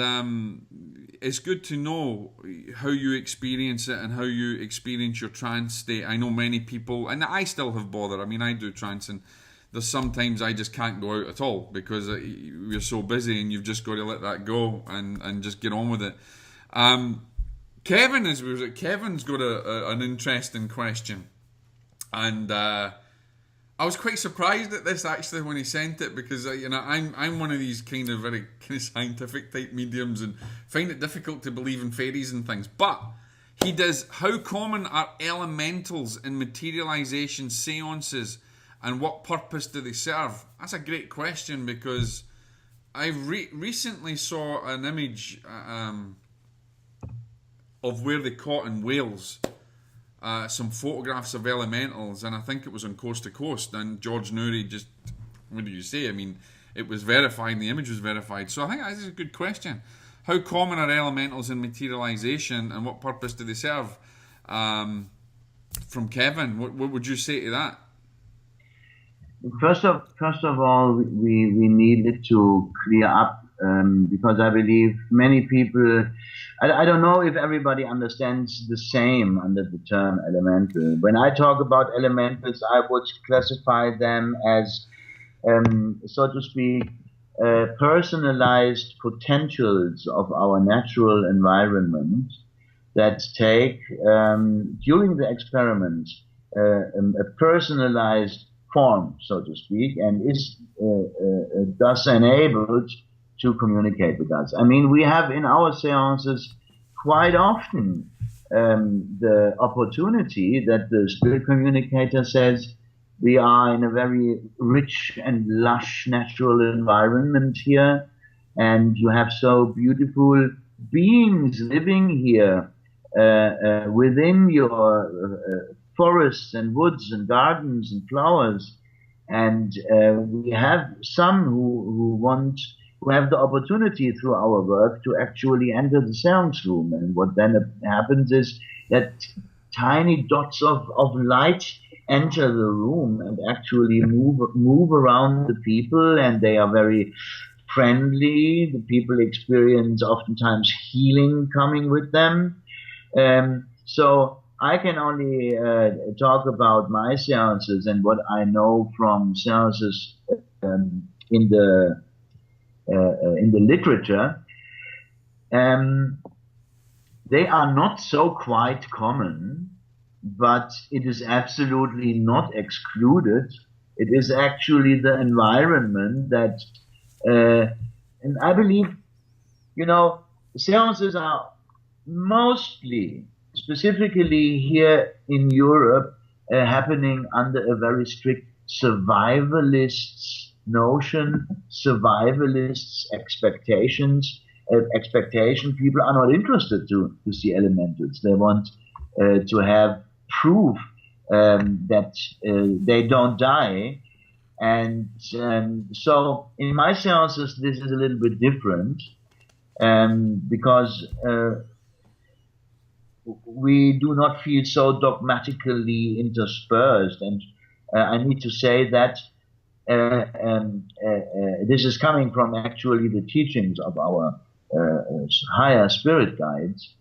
it's good to know how you experience it and how you experience your trance state. I know many people, and I still have bother. I mean, I do trance, and there's sometimes I just can't go out at all because we're so busy, and you've just got to let that go and just get on with it. Kevin's got an interesting question, and I was quite surprised at this actually when he sent it, because you know, I'm one of these kind of very kind of scientific type mediums and find it difficult to believe in fairies and things. But he does, how common are elementals in materialization seances and what purpose do they serve? That's a great question, because I recently saw an image of where they caught in Wales some photographs of elementals, and I think it was on Coast to Coast, and George Noory just, what do you say? I mean, it was verified, the image was verified. So I think that's a good question. How common are elementals in materialization, and what purpose do they serve? From Kevin, what would you say to that? First of all, we needed to clear up, because I believe many people, I don't know if everybody understands the same under the term elemental. When I talk about elementals, I would classify them as, so to speak, personalized potentials of our natural environment that take, during the experiment, a personalized form, so to speak, and is thus enabled to communicate with us. I mean, we have in our seances quite often the opportunity that the spirit communicator says, we are in a very rich and lush natural environment here, and you have so beautiful beings living here within your forests and woods and gardens and flowers, and we have some who have the opportunity through our work to actually enter the seance room. And what then happens is that tiny dots of light enter the room and actually move around the people, and they are very friendly. The people experience oftentimes healing coming with them. So I can only talk about my seances and what I know from seances in the literature. They are not so quite common, but it is absolutely not excluded. It is actually the environment that, and I believe, seances are mostly, specifically here in Europe, happening under a very strict survivalist notion, survivalists' expectations. People are not interested to see elementals. They want to have proof that they don't die. And so in my seances, this is a little bit different, because we do not feel so dogmatically interspersed. And I need to say that this is coming from actually the teachings of our higher spirit guides,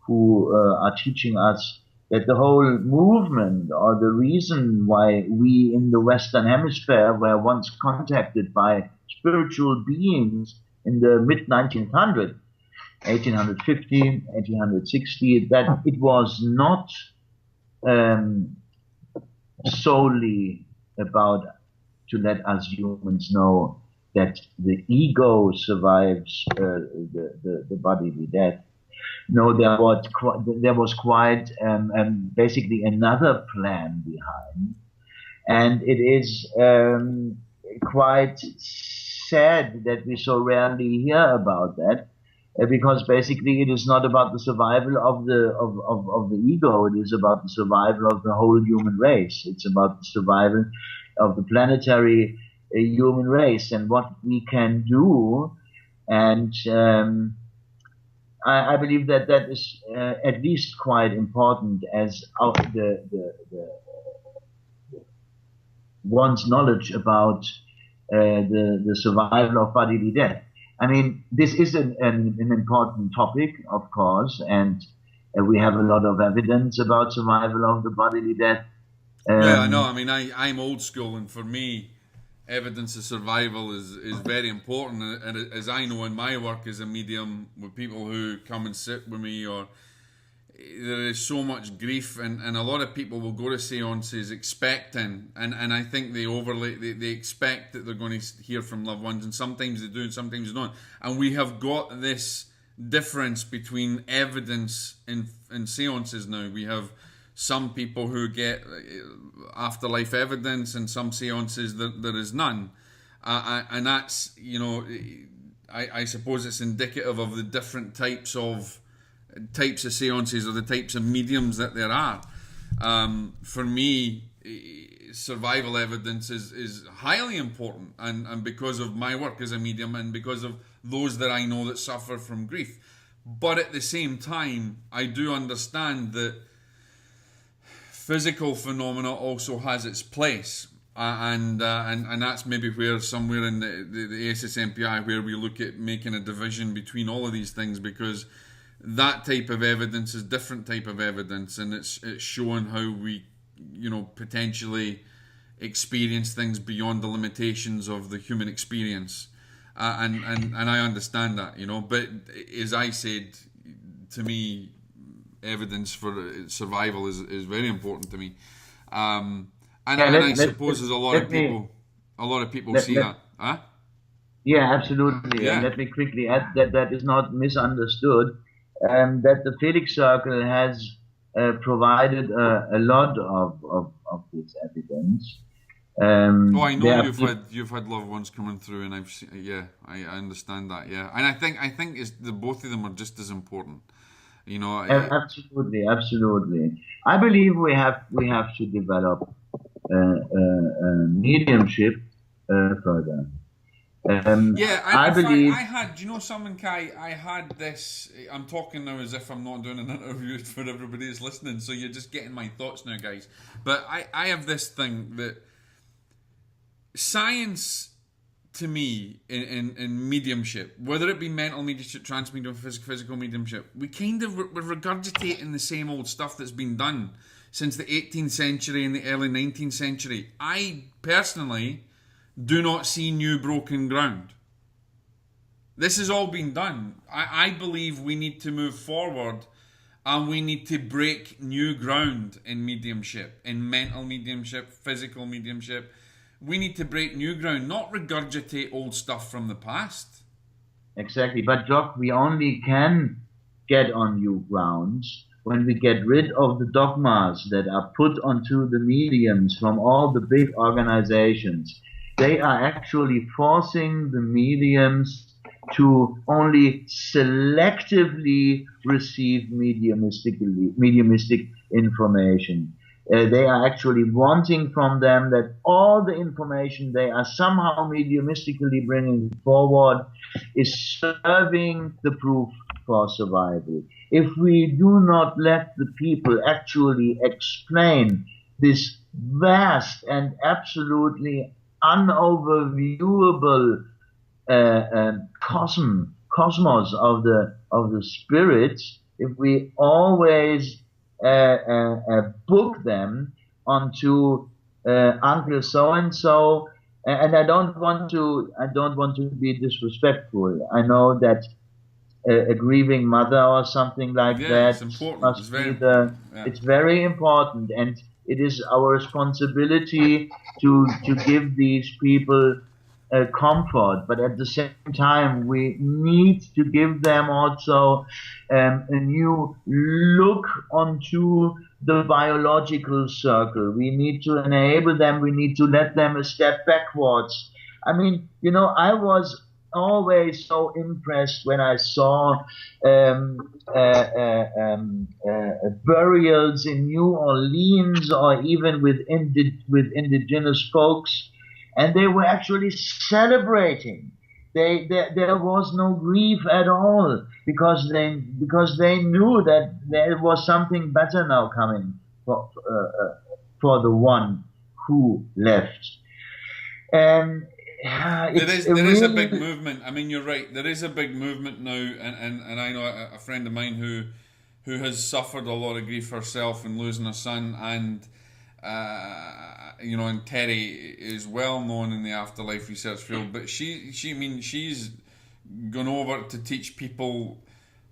who are teaching us that the whole movement, or the reason why we in the Western Hemisphere were once contacted by spiritual beings in the mid-1900s, 1850, 1860, that it was not solely about to let us humans know that the ego survives the bodily death. No, there was quite basically another plan behind, and it is quite sad that we so rarely hear about that, because basically it is not about the survival of the ego. It is about the survival of the whole human race. It's about the survival of the planetary human race and what we can do. And I believe that is at least quite important as one's knowledge about the survival of bodily death. I mean, this is an important topic, of course, and we have a lot of evidence about survival of the bodily death. Yeah, I know. I mean, I'm old school, and for me, evidence of survival is very important. And as I know in my work as a medium, with people who come and sit with me, or there is so much grief, and a lot of people will go to seances expecting, and I think they they expect that they're going to hear from loved ones, and sometimes they do and sometimes they don't. And we have got this difference between evidence in seances now. We have some people who get afterlife evidence, and some seances there is none. And that's, I suppose it's indicative of the different types of types of seances or the types of mediums that there are. For me, survival evidence is highly important, and because of my work as a medium and because of those that I know that suffer from grief. But at the same time, I do understand that physical phenomena also has its place. And that's maybe where somewhere in the ASSMPI where we look at making a division between all of these things, because that type of evidence is different type of evidence, and it's showing how we, potentially experience things beyond the limitations of the human experience, and I understand that, But as I said, to me, evidence for survival is very important to me. I suppose there's a lot of people see that. Huh? Yeah, absolutely. Yeah. And let me quickly add that is not misunderstood. That the Felix Circle has provided a lot of this evidence. I know you've had loved ones coming through, and I've seen, I understand that. Yeah, and I think it's both of them are just as important. Absolutely. I believe we have to develop mediumship further. I believe. I had, something, Kai? I had this. I'm talking now as if I'm not doing an interview for everybody that's listening, so you're just getting my thoughts now, guys. But I have this thing that science, to me, in mediumship, whether it be mental mediumship, transmedium, physical mediumship, we're regurgitating the same old stuff that's been done since the 18th century and the early 19th century. I personally do not see new broken ground. This has all been done. I believe we need to move forward, and we need to break new ground in mediumship, in mental mediumship, physical mediumship. We need to break new ground, not regurgitate old stuff from the past. Exactly. But Jock, we only can get on new grounds when we get rid of the dogmas that are put onto the mediums from all the big organizations. They are actually forcing the mediums to only selectively receive mediumistic information. They are actually wanting from them that all the information they are somehow mediumistically bringing forward is serving the proof for survival. If we do not let the people actually explain this vast and absolutely unoverviewable cosmos of the spirits, if we always book them onto Uncle so and so, and I don't want to be disrespectful. I know that a grieving mother or something like that must be it's very important, and it is our responsibility to give these people comfort, but at the same time we need to give them also a new look onto the biological circle. We need to enable them, we need to let them a step backwards. I mean, I was always so impressed when I saw burials in New Orleans, or even with indigenous folks, and they were actually celebrating. There was no grief at all, because they knew that there was something better now coming for the one who left. And there is a big movement. I mean, you're right. There is a big movement now, and I know a friend of mine who has suffered a lot of grief herself in losing her son, and and Terry is well known in the afterlife research field. But she's gone over to teach people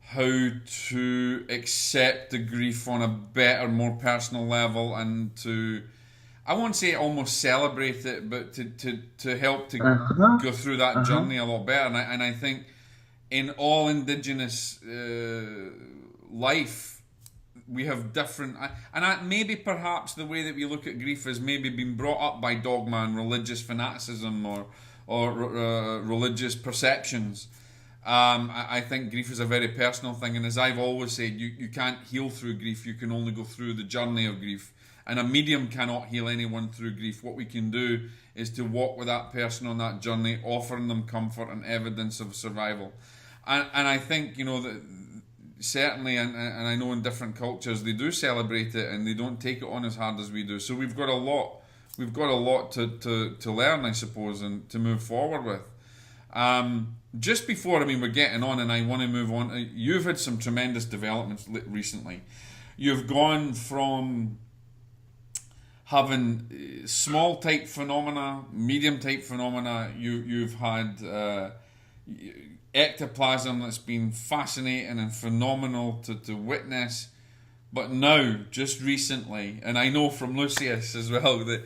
how to accept the grief on a better, more personal level, and to, I won't say almost celebrate it, but to help to go through that journey a lot better. And I think in all indigenous life, we have different, and maybe perhaps the way that we look at grief has maybe been brought up by dogma and religious fanaticism or religious perceptions. I think grief is a very personal thing, and as I've always said, you can't heal through grief. You can only go through the journey of grief, and a medium cannot heal anyone through grief. What we can do is to walk with that person on that journey, offering them comfort and evidence of survival. And I think, you know, that certainly, and I know in different cultures they do celebrate it and they don't take it on as hard as we do. So we've got a lot to learn, I suppose, and to move forward with. Just before, we're getting on, and I want to move on. You've had some tremendous developments recently. You've gone from having small type phenomena, medium type phenomena. You've had ectoplasm that's been fascinating and phenomenal to witness. But now, just recently, and I know from Lucius as well, that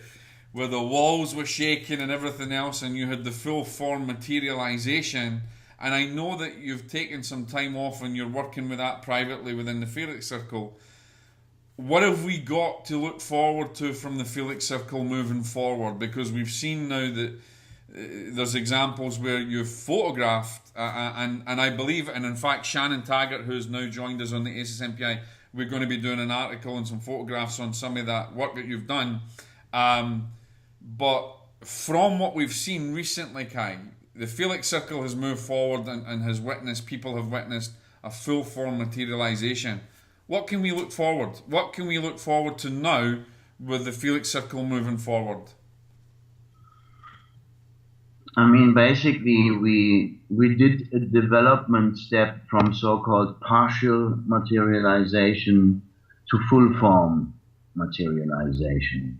where the walls were shaking and everything else, and you had the full form materialization. And I know that you've taken some time off and you're working with that privately within the Felix Circle. What have we got to look forward to from the Felix Circle moving forward? Because we've seen now that there's examples where you've photographed, and I believe, and in fact, Shannon Taggart, who's now joined us on the ACSMPI, we're going to be doing an article and some photographs on some of that work that you've done. But from what we've seen recently, Kai, the Felix Circle has moved forward and has witnessed, people have witnessed a full form materialization. What can we look forward? What can we look forward to now with the Felix Circle moving forward? Basically, we did a development step from so-called partial materialization to full form materialization.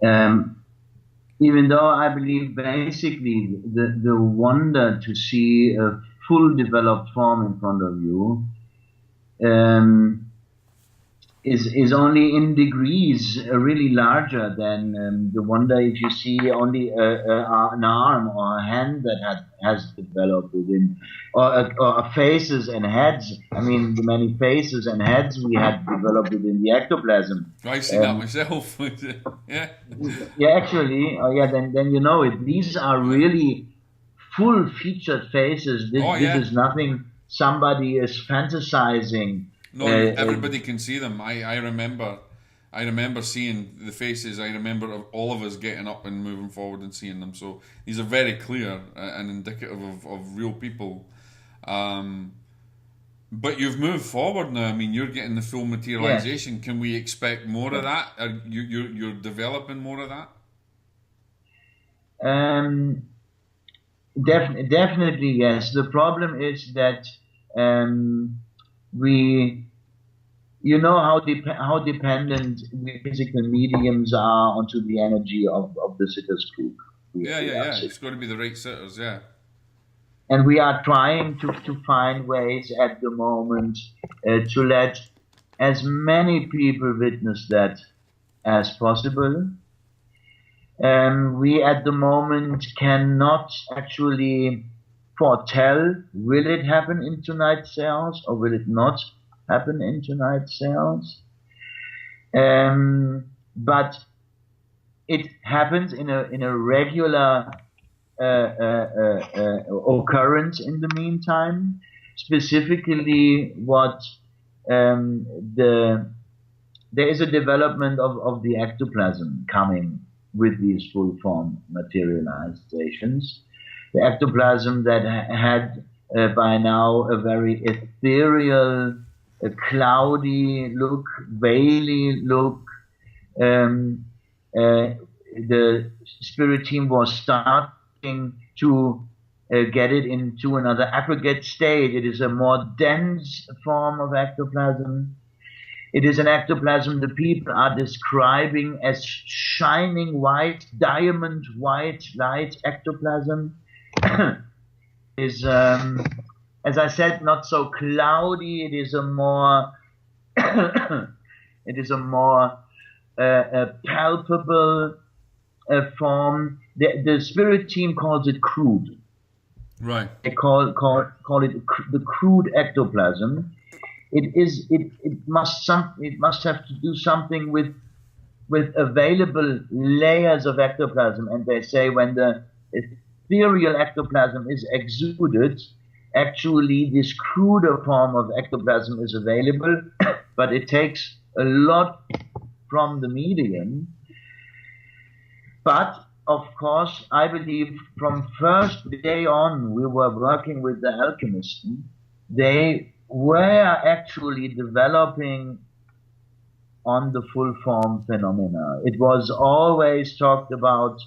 Even though I believe basically the wonder to see a full developed form in front of you is only in degrees really larger than the wonder if you see only an arm or a hand that has developed within, or faces and heads. The many faces and heads we had developed within the ectoplasm. I see that myself. Yeah. Yeah, actually, then you know it. These are really full featured faces. This is nothing somebody is fantasizing. No, everybody can see them. I remember seeing the faces. I remember all of us getting up and moving forward and seeing them. So these are very clear and indicative of real people. But you've moved forward now. You're getting the full materialization. Yes. Can we expect more of that? You're developing more of that? Definitely, yes. The problem is that you know how dependent we physical mediums are onto the energy of the sitters group. Yeah. It's got to be the right sitters, yeah. And we are trying to find ways at the moment to let as many people witness that as possible. We at the moment cannot actually foretell, will it happen in tonight's seance or will it not happen in tonight's seance? But it happens in a regular occurrence in the meantime. Specifically, there is a development of the ectoplasm coming with these full form materializations. The ectoplasm that had by now a very ethereal, cloudy look, veily look. The spirit team was starting to get it into another aggregate state. It is a more dense form of ectoplasm. It is an ectoplasm the people are describing as shining white, diamond white light ectoplasm. Is, as I said, not so cloudy. It is a more, palpable form. The spirit team calls it crude. Right. They call it the crude ectoplasm. It must have to do something with available layers of ectoplasm, and they say when ethereal ectoplasm is exuded, actually this cruder form of ectoplasm is available, but it takes a lot from the medium. But of course, I believe from first day on, we were working with the alchemists. They were actually developing on the full form phenomena. It was always talked about.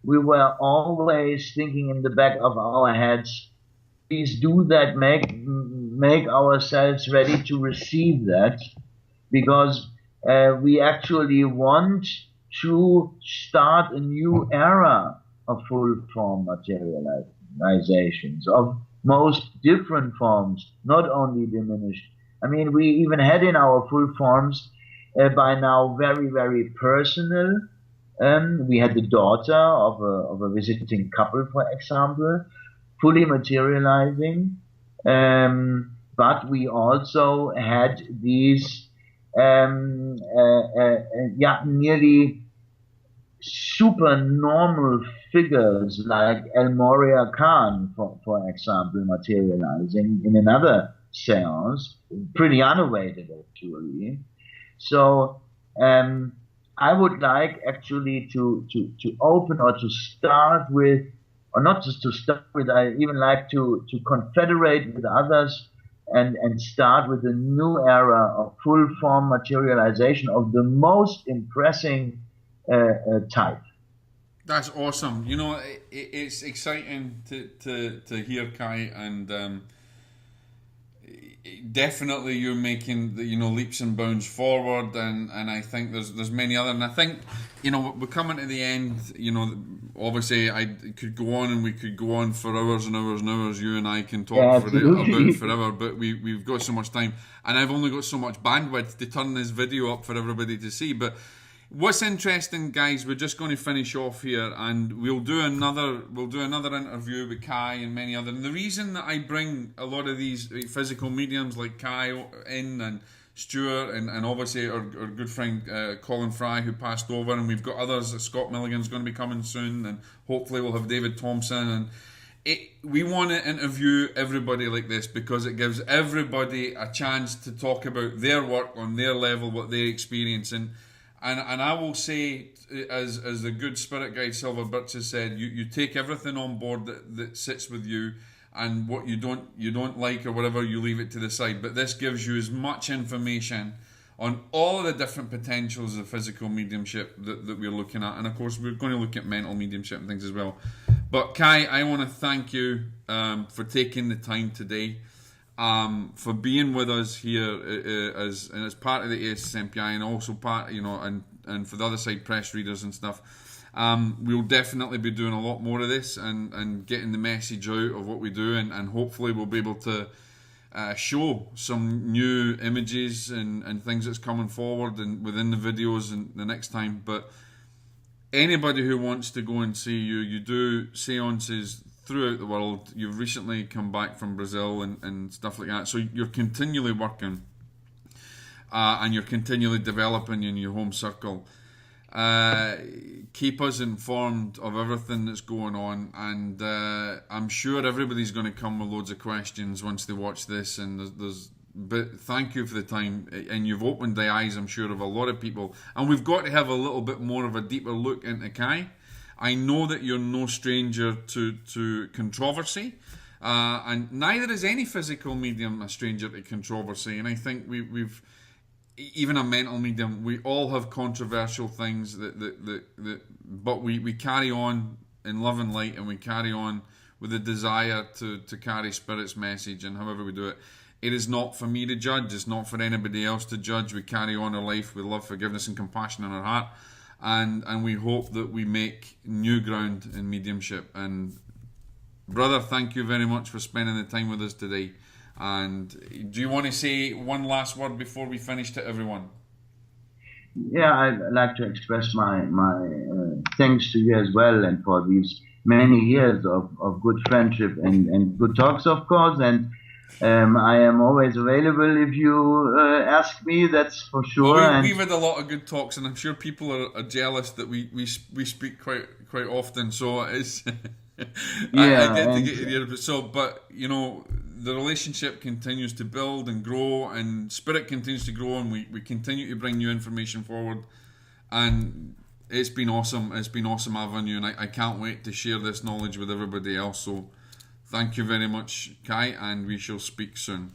We were always thinking in the back of our heads, please do that, make ourselves ready to receive that, because we actually want to start a new era of full form materializations, of most different forms, not only diminished. I mean, we even had in our full forms by now very, very personal. We had the daughter of a visiting couple, for example, fully materializing. But we also had these nearly supernormal figures like El Moria Khan, for example, materializing in another seance, pretty unawated actually. So I would like actually to open or to start with, or not just to start with, I even like to confederate with others and start with a new era of full form materialization of the most impressing type. That's awesome. You know, it's exciting to hear, Kai, and definitely you're making the, leaps and bounds forward, and I think there's many other, and I think we're coming to the end. Obviously I could go on and we could go on for hours and hours and hours. You and I can talk about forever, but we've got so much time, and I've only got so much bandwidth to turn this video up for everybody to see. But what's interesting, guys, we're just going to finish off here, and we'll do another interview with Kai and many others. And the reason that I bring a lot of these physical mediums like Kai in, and Stuart, and obviously our good friend Colin Fry, who passed over, and we've got others. Scott Milligan's going to be coming soon, and hopefully we'll have David Thompson. And we want to interview everybody like this because it gives everybody a chance to talk about their work on their level, what they're experiencing. And I will say, as the good spirit guide Silver Birch has said, you take everything on board that sits with you, and what you don't like or whatever, you leave it to the side. But this gives you as much information on all of the different potentials of physical mediumship that we're looking at. And of course, we're going to look at mental mediumship and things as well. But Kai, I want to thank you for taking the time today. For being with us here as part of the ASSMPI, and also part, and for the other side, press readers and stuff. We'll definitely be doing a lot more of this and getting the message out of what we do, and hopefully we'll be able to show some new images and things that's coming forward and within the videos and the next time. But anybody who wants to go and see you do seances throughout the world. You've recently come back from Brazil and stuff like that, so you're continually working and you're continually developing in your home circle. Keep us informed of everything that's going on, and I'm sure everybody's going to come with loads of questions once they watch this, and but thank you for the time, and you've opened the eyes, I'm sure, of a lot of people, and we've got to have a little bit more of a deeper look into Kai. I know that you're no stranger to controversy, and neither is any physical medium a stranger to controversy. And I think we've even a mental medium, we all have controversial things but we carry on in love and light, and we carry on with a desire to carry Spirit's message. And however we do it, it is not for me to judge. It's not for anybody else to judge. We carry on our life with love, forgiveness, and compassion in our heart. And we hope that we make new ground in mediumship. And brother, thank you very much for spending the time with us today. And do you want to say one last word before we finish to everyone? Yeah, I'd like to express my thanks to you as well, and for these many years of good friendship and good talks, of course. And I am always available if you ask me, that's for sure. Well, we've had a lot of good talks, and I'm sure people are jealous that we speak quite often. So it's I get to get here. So, but you know, the relationship continues to build and grow, and spirit continues to grow, and we continue to bring new information forward. And it's been awesome. It's been awesome having you, and I can't wait to share this knowledge with everybody else. So, thank you very much, Kai, and we shall speak soon.